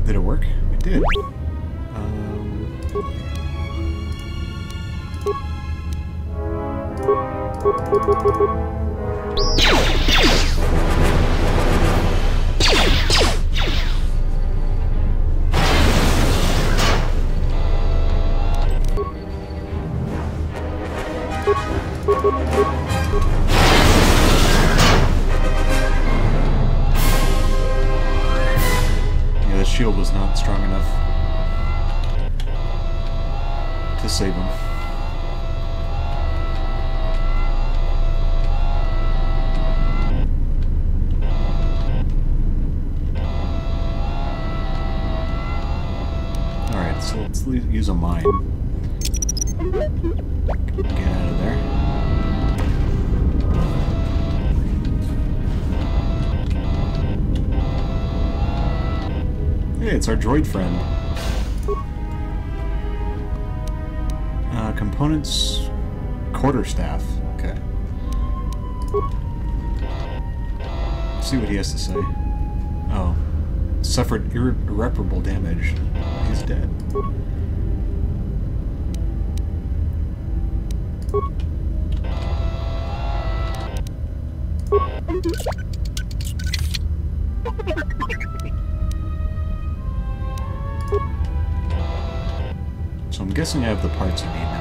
Did it work? It did. Yeah, the shield was not strong enough to save him. Alright, so let's use a mine. Get out of there. Hey, it's our droid friend. Components Quarterstaff. Okay. Let's see what he has to say. Oh. Suffered irreparable damage. He's dead. So I'm guessing I have the parts I need now.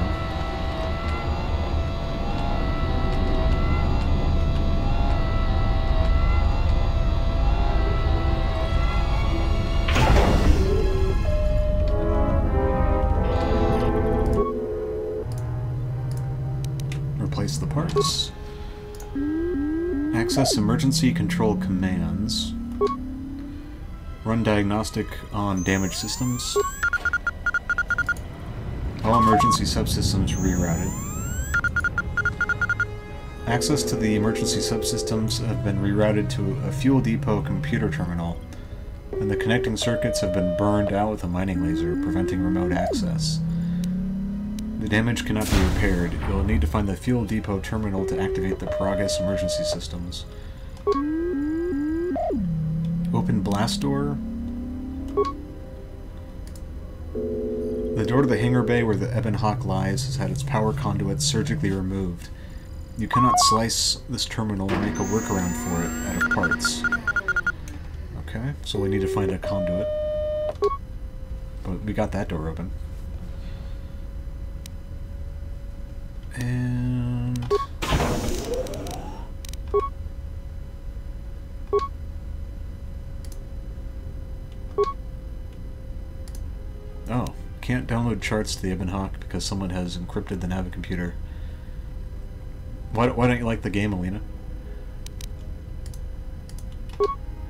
Replace the parts. Access emergency control commands. Run diagnostic on damaged systems. All emergency subsystems rerouted. Access to the emergency subsystems have been rerouted to a fuel depot computer terminal, and the connecting circuits have been burned out with a mining laser, preventing remote access. The damage cannot be repaired. You'll need to find the fuel depot terminal to activate the Progress emergency systems. Open blast door. The door to the hangar bay where the Ebon Hawk lies has had its power conduit surgically removed. You cannot slice this terminal or make a workaround for it out of parts. Okay, so we need to find a conduit. But we got that door open. And... oh, can't download charts to the Ebon Hawk because someone has encrypted the Navicomputer. Why don't you like the game, Alina?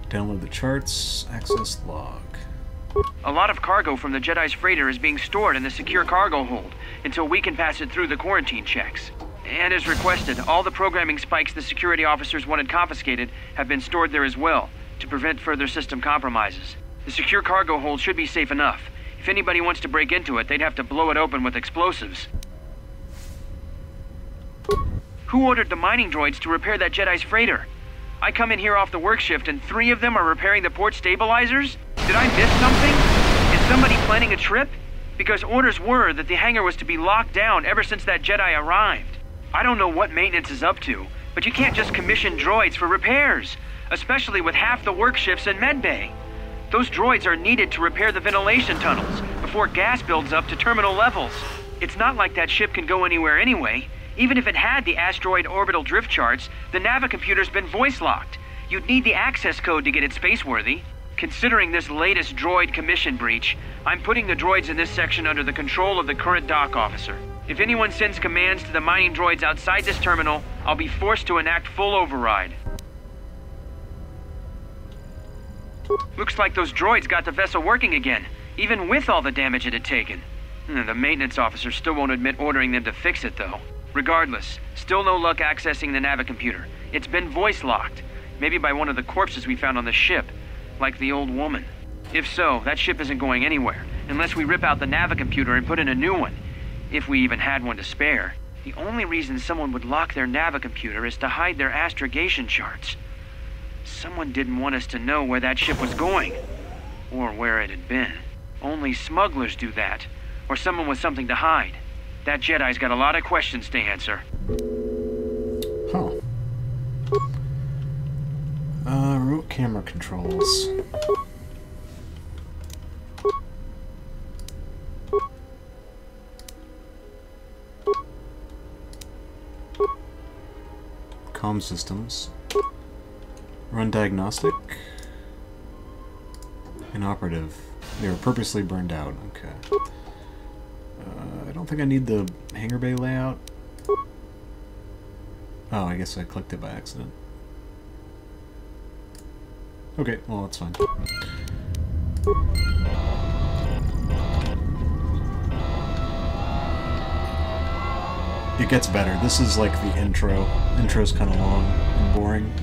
Download the charts, access log. A lot of cargo from the Jedi's freighter is being stored in the secure cargo hold until we can pass it through the quarantine checks. And as requested, all the programming spikes the security officers wanted confiscated have been stored there as well, to prevent further system compromises. The secure cargo hold should be safe enough. If anybody wants to break into it, they'd have to blow it open with explosives. Who ordered the mining droids to repair that Jedi's freighter? I come in here off the work shift and 3 of them are repairing the port stabilizers? Did I miss something? Is somebody planning a trip? Because orders were that the hangar was to be locked down ever since that Jedi arrived. I don't know what maintenance is up to, but you can't just commission droids for repairs, especially with half the work shifts in medbay. Those droids are needed to repair the ventilation tunnels before gas builds up to terminal levels. It's not like that ship can go anywhere anyway. Even if it had the asteroid orbital drift charts, the Navicomputer's been voice-locked. You'd need the access code to get it spaceworthy. Considering this latest droid commission breach, I'm putting the droids in this section under the control of the current dock officer. If anyone sends commands to the mining droids outside this terminal, I'll be forced to enact full override. Looks like those droids got the vessel working again, even with all the damage it had taken. The maintenance officer still won't admit ordering them to fix it, though. Regardless, still no luck accessing the Navicomputer. It's been voice-locked, maybe by one of the corpses we found on the ship, like the old woman. If so, that ship isn't going anywhere, unless we rip out the Navicomputer and put in a new one, if we even had one to spare. The only reason someone would lock their Navicomputer is to hide their astrogation charts. Someone didn't want us to know where that ship was going, or where it had been. Only smugglers do that, or someone with something to hide. That Jedi's got a lot of questions to answer. Huh. Remote camera controls. Comm systems. Run diagnostic. Inoperative. They were purposely burned out. Okay. I don't think I need the hangar bay layout. Oh, I guess I clicked it by accident. Okay, well, that's fine. It gets better. This is like the intro. Intro's kind of long and boring.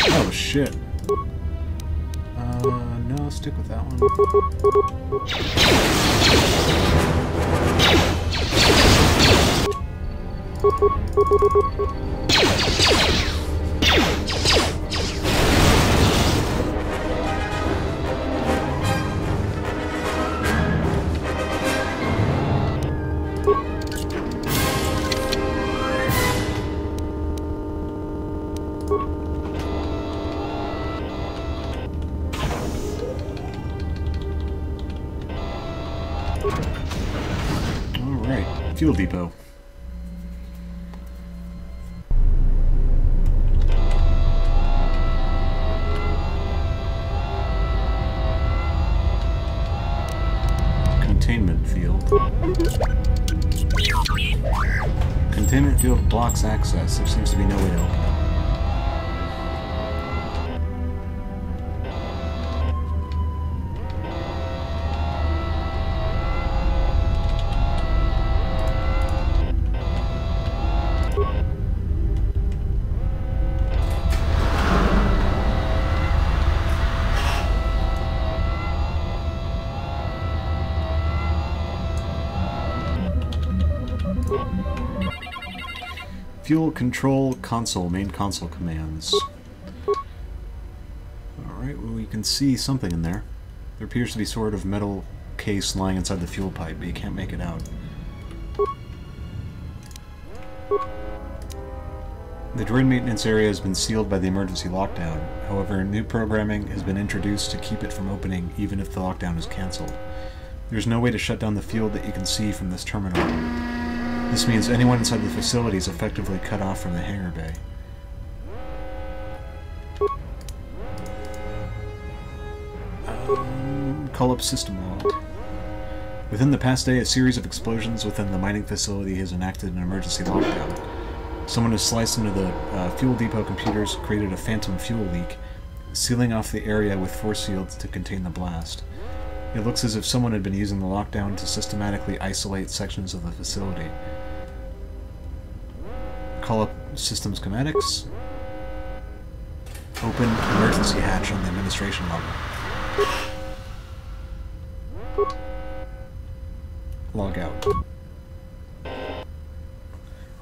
Oh shit. No, stick with that one. Alright, fuel depot. Containment field. Containment field blocks access. There seems to be no way to open it. Fuel control console, main console commands. Alright, well, you can see something in there. There appears to be sort of metal case lying inside the fuel pipe, but you can't make it out. The droid maintenance area has been sealed by the emergency lockdown. However, new programming has been introduced to keep it from opening even if the lockdown is cancelled. There's no way to shut down the field that you can see from this terminal. This means anyone inside the facility is effectively cut off from the hangar bay. Call up system log. Within the past day, a series of explosions within the mining facility has enacted an emergency lockdown. Someone has sliced into the fuel depot computers, created a phantom fuel leak, sealing off the area with force fields to contain the blast. It looks as if someone had been using the lockdown to systematically isolate sections of the facility. Call up system schematics. Open emergency hatch on the administration level. Log out.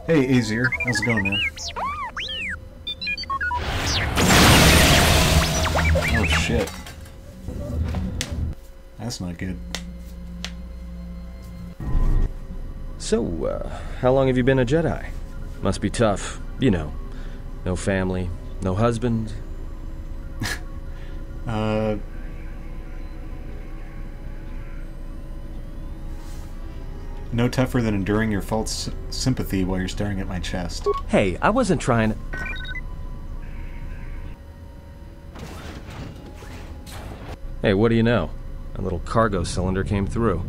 Hey, Azir. How's it going, man? Oh, shit. That's not good. So, how long have you been a Jedi? Must be tough. You know, no family, no husband. No tougher than enduring your false sympathy while you're staring at my chest. Hey, I wasn't trying to... Hey, what do you know? A little cargo cylinder came through.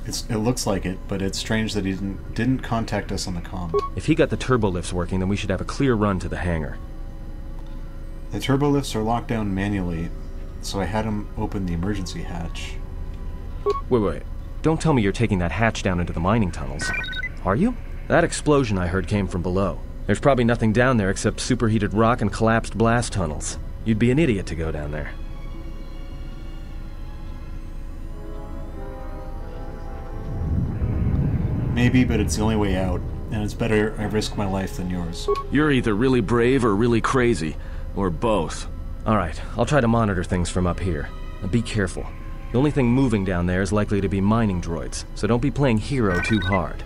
It looks like it, but it's strange that he didn't contact us on the comm. If he got the turbo lifts working, then we should have a clear run to the hangar. The turbo lifts are locked down manually, so I had him open the emergency hatch. Wait. Don't tell me you're taking that hatch down into the mining tunnels. Are you? That explosion I heard came from below. There's probably nothing down there except superheated rock and collapsed blast tunnels. You'd be an idiot to go down there. Maybe, but it's the only way out, and it's better I risk my life than yours. You're either really brave or really crazy, or both. Alright, I'll try to monitor things from up here. Now be careful. The only thing moving down there is likely to be mining droids, so don't be playing hero too hard.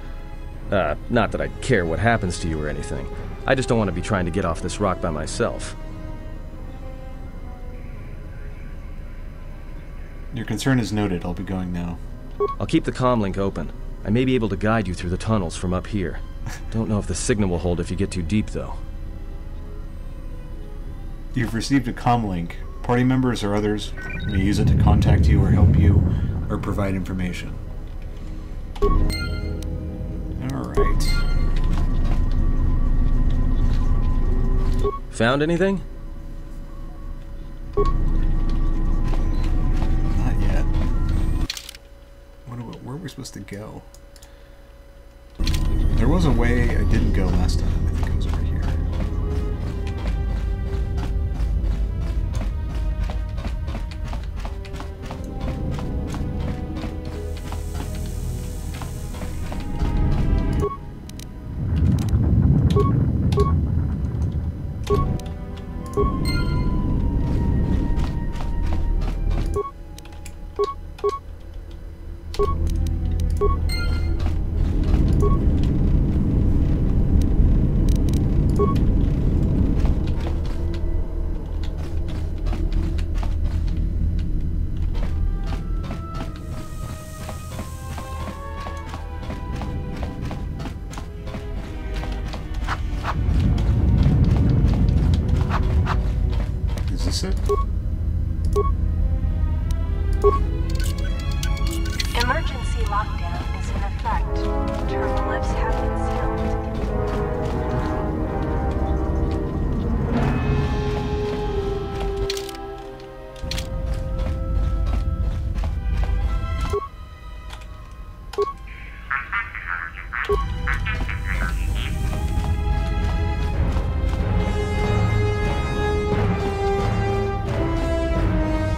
Not that I care what happens to you or anything. I just don't want to be trying to get off this rock by myself. Your concern is noted. I'll be going now. I'll keep the comm link open. I may be able to guide you through the tunnels from up here. Don't know if the signal will hold if you get too deep, though. You've received a comm link. Party members or others may use it to contact you or help you or provide information. Alright. Found anything? Not yet. Where are we supposed to go? There was a way I didn't go last time. I think it was over here. Emergency lockdown is in effect. Terminal lifts have been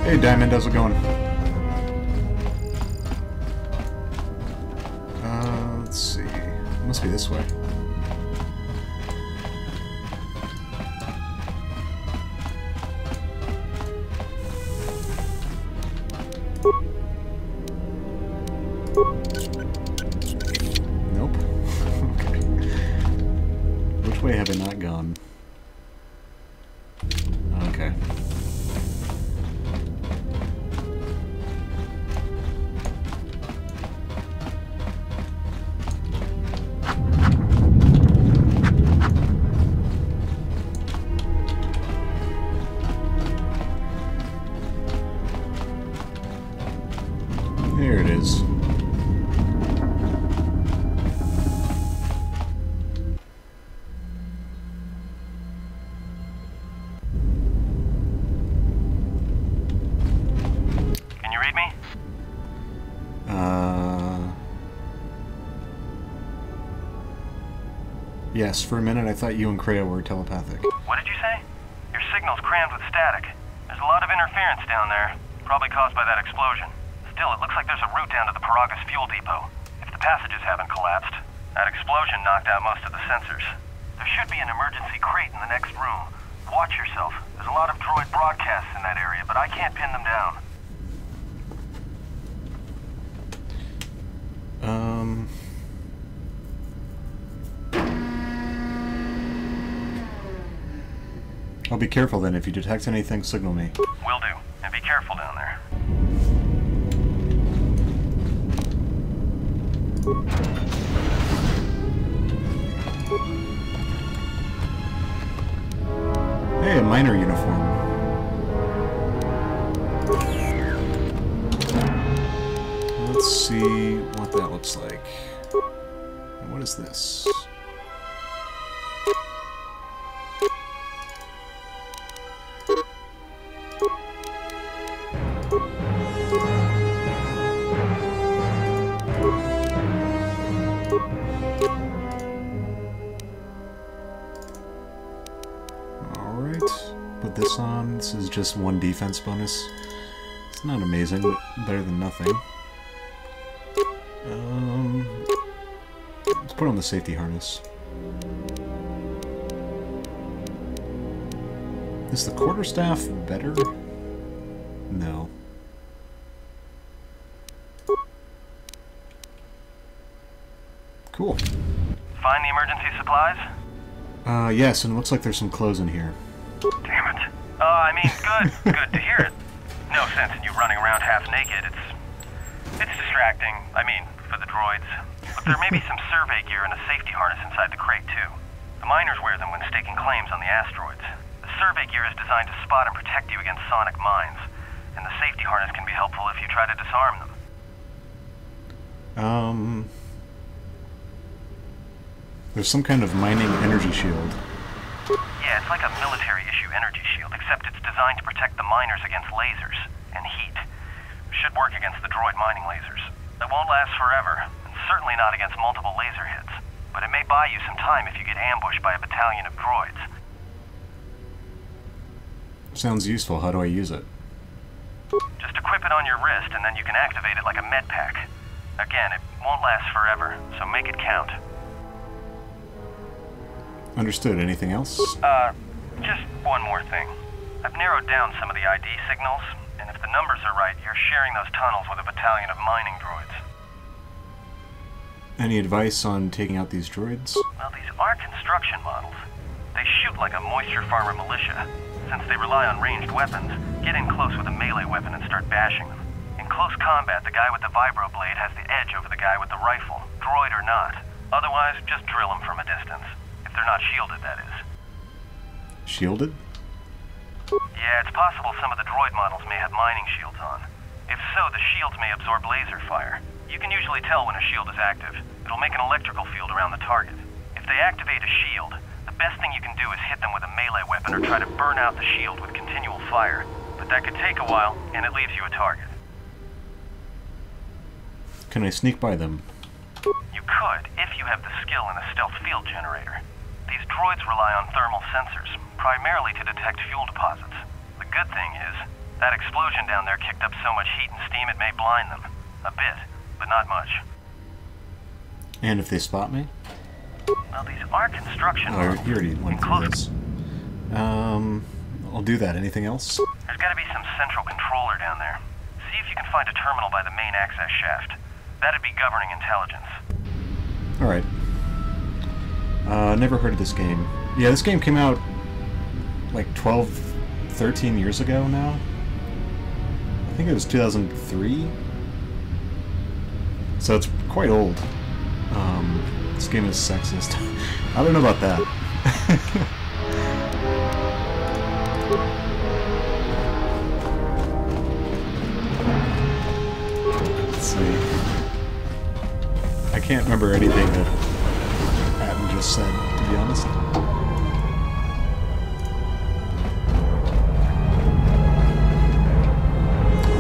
Hey Diamond, how's it going? Let's see. It must be this way. Nope. Okay. Which way have I not gone? Okay. There it is. Can you read me? Yes, for a minute I thought you and Creo were telepathic. What did you say? Your signal's crammed with static. There's a lot of interference down there, probably caused by that explosion. Still, it looks like there's a route down to the Paragas fuel depot. If the passages haven't collapsed, that explosion knocked out most of the sensors. There should be an emergency crate in the next room. Watch yourself. There's a lot of droid broadcasts in that area, but I can't pin them down. I'll be careful then. If you detect anything, signal me. Will do. And be careful down there. Hey, a miner uniform. Let's see what that looks like. What is this? Alright, put this on. This is just one defense bonus. It's not amazing, but better than nothing. Let's put on the safety harness. Is the quarterstaff better? No. Cool. Find the emergency supplies? Yes, and it looks like there's some clothes in here. Damn it. I mean, good. Good to hear it. No sense in you running around half naked. It's distracting. I mean, for the droids. But There may be some survey gear and a safety harness inside the crate, too. The miners wear them when staking claims on the asteroids. The survey gear is designed to spot and protect you against sonic mines, and the safety harness can be helpful if you try to disarm them. There's some kind of mining energy shield. Yeah, it's like a military-issue energy shield, except it's designed to protect the miners against lasers and heat. Should work against the droid mining lasers. It won't last forever, and certainly not against multiple laser hits. But it may buy you some time if you get ambushed by a battalion of droids. Sounds useful. How do I use it? Just equip it on your wrist, and then you can activate it like a med pack. Again, it won't last forever, so make it count. Understood. Anything else? Just one more thing. I've narrowed down some of the ID signals, and if the numbers are right, you're sharing those tunnels with a battalion of mining droids. Any advice on taking out these droids? Well, these are construction models. They shoot like a moisture farmer militia. Since they rely on ranged weapons, get in close with a melee weapon and start bashing them. In close combat, the guy with the vibroblade has the edge over the guy with the rifle, droid or not. Otherwise, just drill them from a distance. If they're not shielded, that is. Shielded? Yeah, it's possible some of the droid models may have mining shields on. If so, the shields may absorb laser fire. You can usually tell when a shield is active. It'll make an electrical field around the target. If they activate a shield, the best thing you can do is hit them with a melee weapon or try to burn out the shield with continual fire. But that could take a while, and it leaves you a target. Can I sneak by them? You could, if you have the skill in a stealth field generator. These droids rely on thermal sensors, primarily to detect fuel deposits. The good thing is, that explosion down there kicked up so much heat and steam it may blind them. A bit, but not much. And if they spot me? Well, these are construction Oh, models. you already went through this. I'll do that. Anything else? There's gotta be some central controller down there. See if you can find a terminal by the main access shaft. That'd be governing intelligence. Alright. Never heard of this game. Yeah, this game came out like 12, 13 years ago now. I think it was 2003. So it's quite old. This game is sexist. I don't know about that. Let's see. I can't remember anything that Patton just said, to be honest.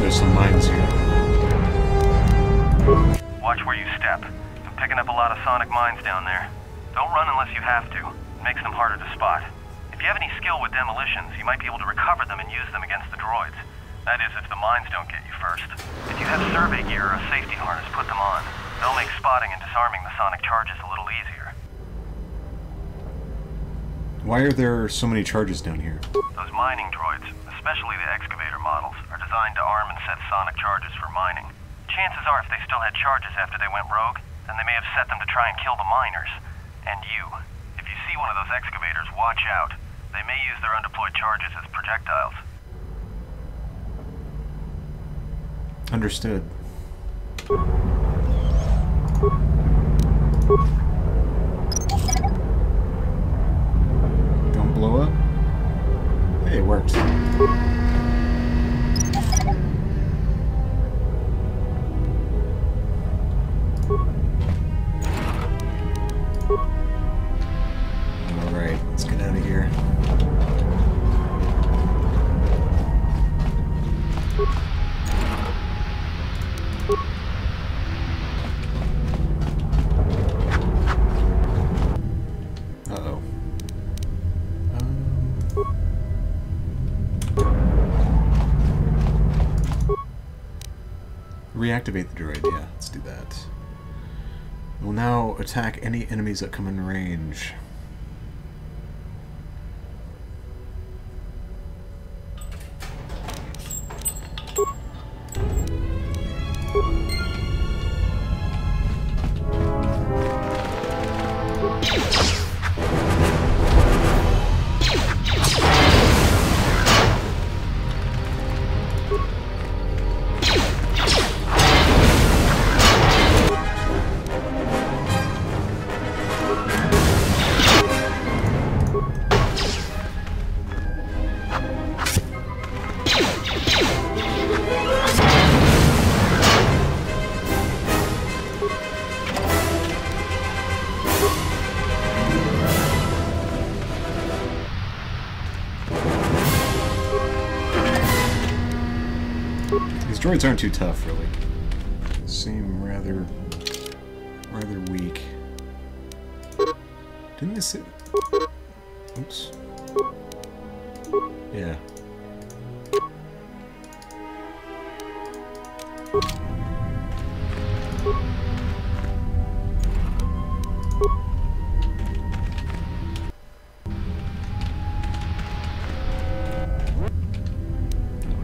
There's some mines here. Watch where you step. I'm picking up a lot of sonic mines down there. Don't run unless you have to. It makes them harder to spot. If you have any skill with demolitions, you might be able to recover them and use them against the droids. That is, if the mines don't get you first. If you have survey gear or a safety harness, put them on. They'll make spotting and disarming the sonic charges a little easier. Why are there so many charges down here? Those mining droids, especially the excavator models, are designed to arm and set sonic charges for mining. Chances are if they still had charges after they went rogue, then they may have set them to try and kill the miners. And you. If you see one of those excavators, watch out. They may use their undeployed charges as projectiles. Understood. Don't blow up? Hey, it worked. Alright, let's get out of here. Uh-oh. Reactivate the droid, yeah, let's do that. We'll now attack any enemies that come in range. droids aren't too tough, really. Seem rather weak. Didn't they say... Oops. Yeah. Oh,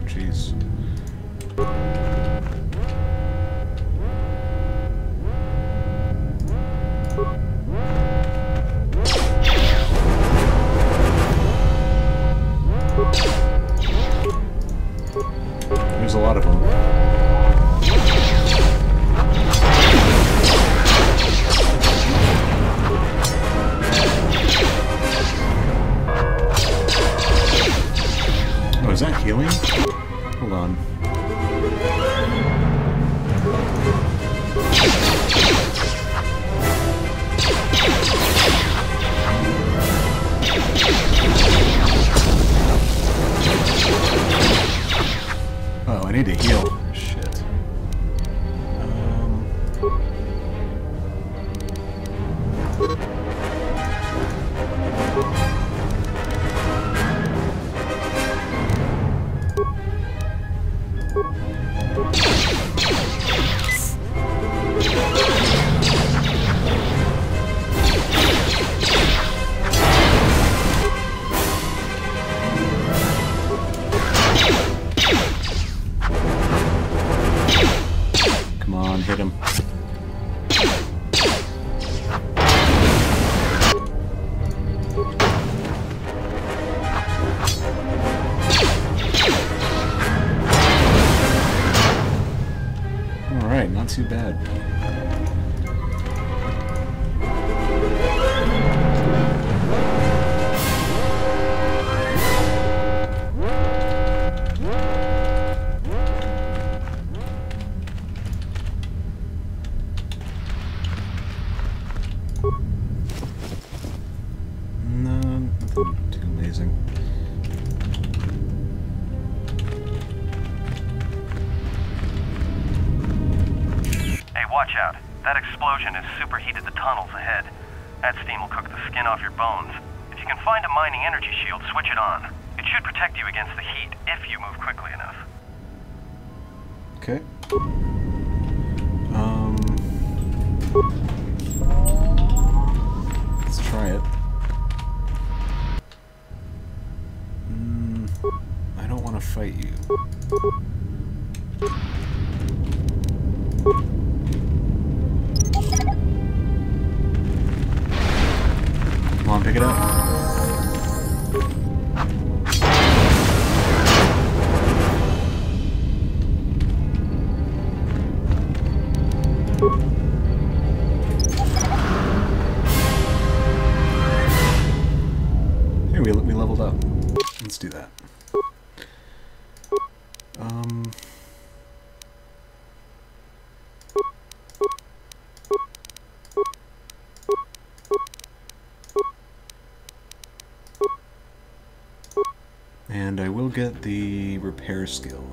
jeez. There's a lot of them. Oh, is that healing? Hold on. Oh, I need to heal. Shit. Come on, hit him. Alright, not too bad. No, nothing too amazing. Hey, watch out. That explosion has superheated the tunnels ahead. That steam will cook the skin off your bones. If you can find a mining energy shield, switch it on. It should protect you against the heat if you move quickly enough. Okay. Let's try it. I don't want to fight you. Come on, pick it up. Here, we leveled up. Let's do that. And I will get the repair skill.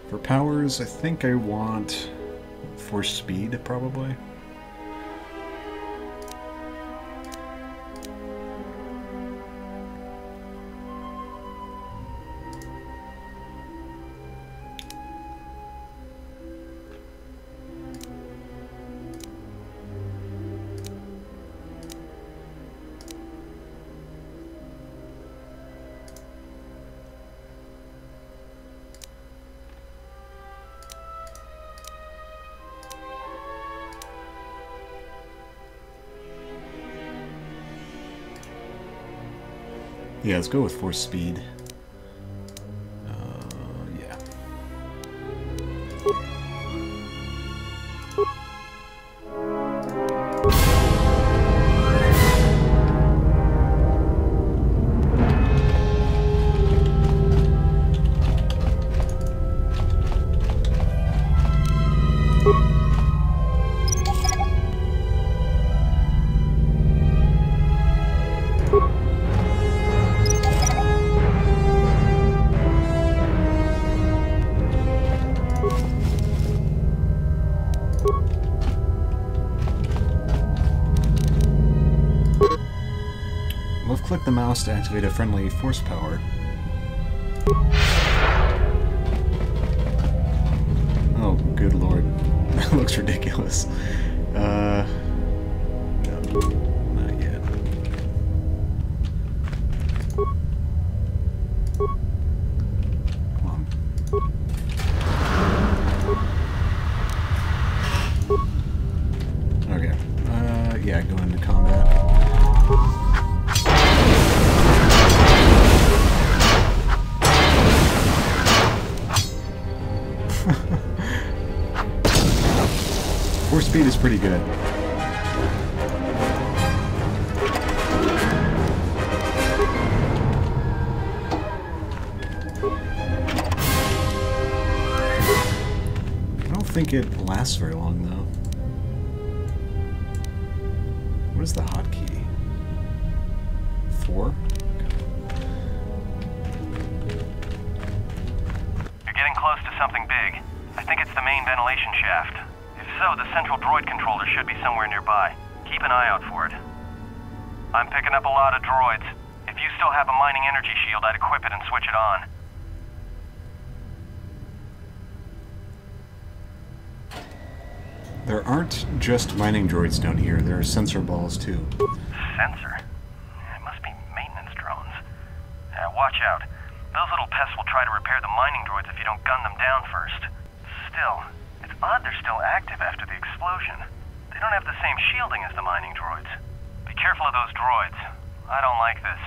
For powers, I think I want force speed, probably. Yeah, let's go with force speed. Yeah. mouse to activate a friendly force power. Oh, good lord. That looks ridiculous. No, not yet. Come on. Okay. Yeah, go into combat. Force speed is pretty good. I don't think it lasts very long, though. What is the hotkey? 4? You're getting close to something big. I think it's the main ventilation shaft. If so, the central droid controller should be somewhere nearby. Keep an eye out for it. I'm picking up a lot of droids. If you still have a mining energy shield, I'd equip it and switch it on. There aren't just mining droids down here, there are sensor balls too. Sensor? It must be maintenance drones. Watch out. Those little pests will try to repair the mining droids if you don't gun them down first. Still, it's odd they're still active after the explosion. They don't have the same shielding as the mining droids. Be careful of those droids. I don't like this.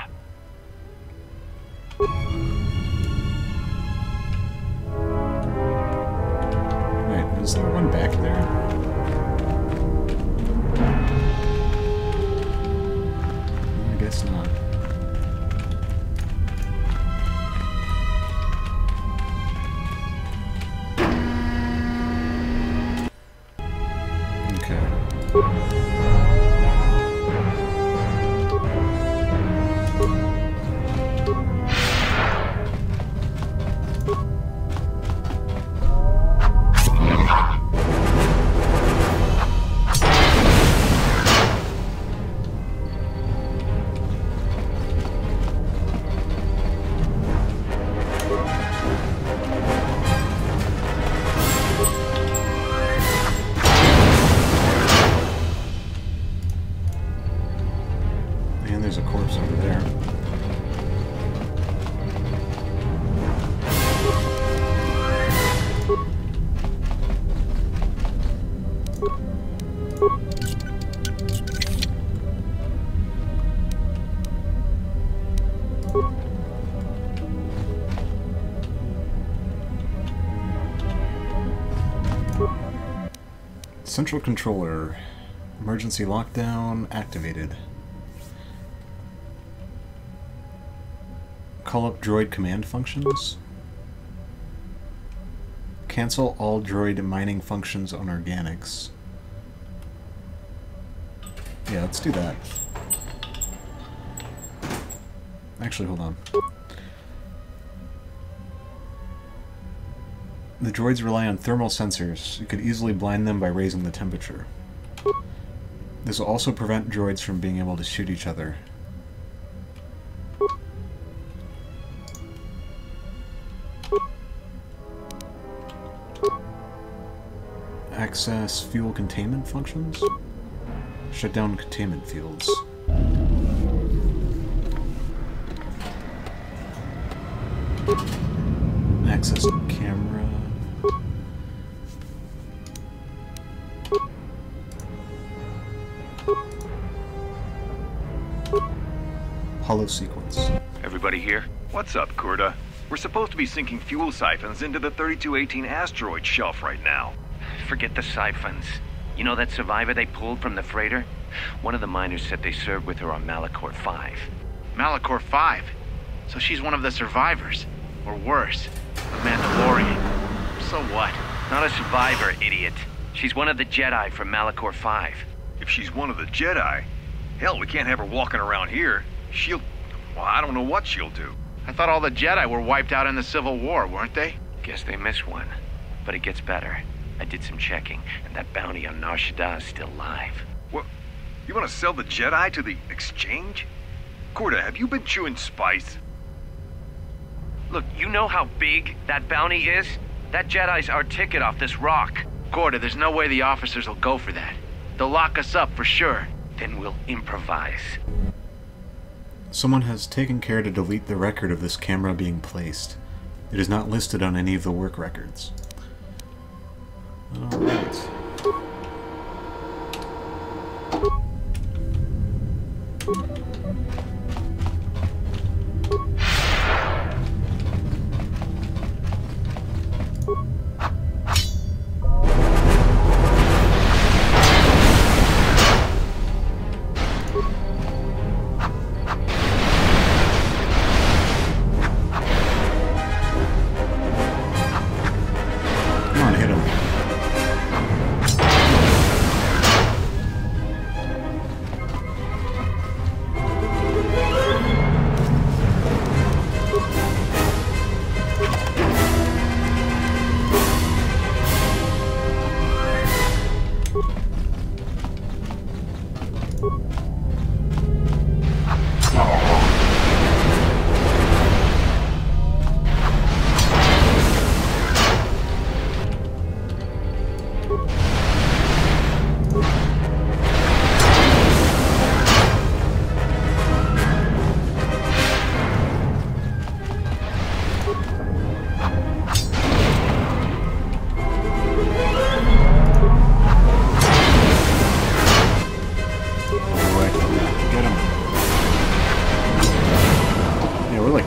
Wait, is there one back there? I guess not. There's a corpse over there. Central controller. Emergency lockdown activated. Call up droid command functions. Cancel all droid mining functions on organics. Yeah, let's do that. Actually, hold on. The droids rely on thermal sensors. You could easily blind them by raising the temperature. This will also prevent droids from being able to shoot each other. Access fuel containment functions. Shut down containment fields. Access camera. Hollow sequence. Everybody here? What's up, Kurta? We're supposed to be sinking fuel siphons into the 3218 asteroid shelf right now. Forget the siphons. You know that survivor they pulled from the freighter? One of the miners said they served with her on Malachor 5. Malachor 5? So she's one of the survivors. Or worse, a Mandalorian. So what? Not a survivor, idiot. She's one of the Jedi from Malachor 5. If she's one of the Jedi, hell, we can't have her walking around here. Well, I don't know what she'll do. I thought all the Jedi were wiped out in the Civil War, weren't they? Guess they missed one. But it gets better. I did some checking, and that bounty on Nar Shaddaa is still live. What? You want to sell the Jedi to the Exchange? Korta, have you been chewing spice? Look, you know how big that bounty is? That Jedi's our ticket off this rock. Korta, there's no way the officers will go for that. They'll lock us up for sure. Then we'll improvise. Someone has taken care to delete the record of this camera being placed. It is not listed on any of the work records. Alright.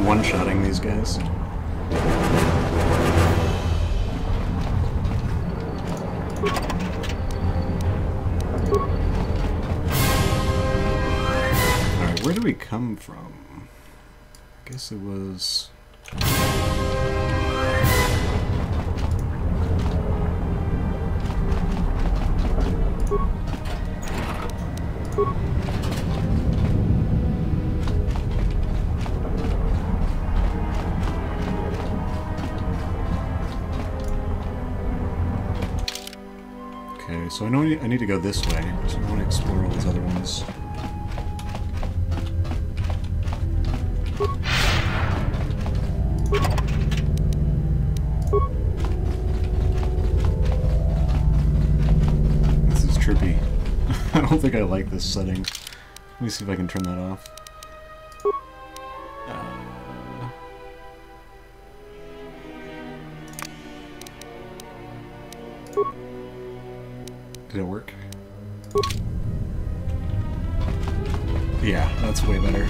one-shotting these guys. Alright, where do we come from? I guess it was... Okay, so I know I need to go this way, so I want to explore all these other ones. This is trippy. I don't think I like this setting. Let me see if I can turn that off. Did it work? Yeah, that's way better.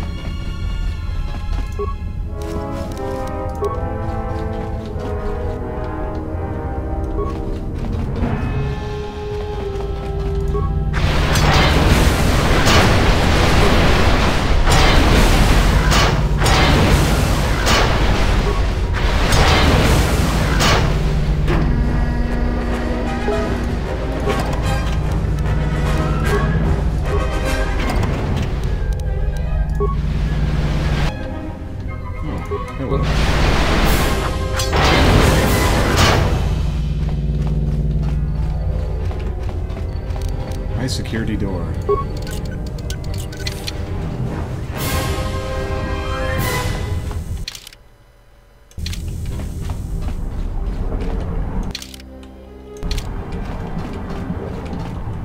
Security door.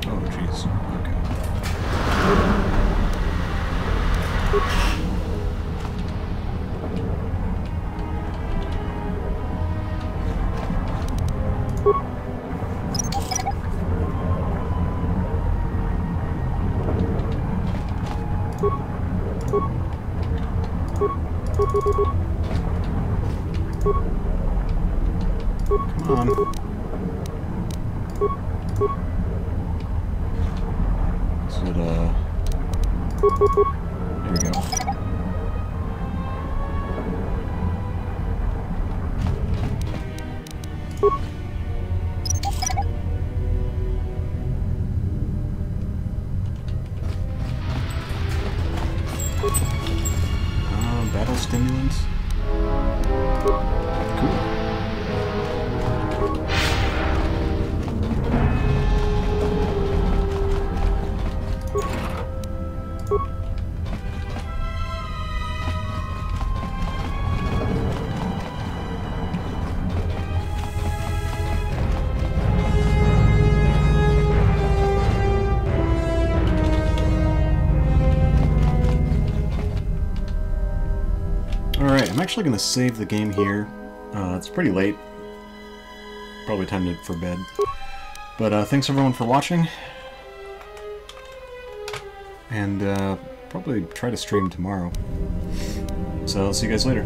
Oh, jeez. Okay. Come on. Is it, there we go. Battle stimulants? Cool. actually going to save the game here. It's pretty late. Probably time for bed. But thanks everyone for watching. And probably try to stream tomorrow. So I'll see you guys later.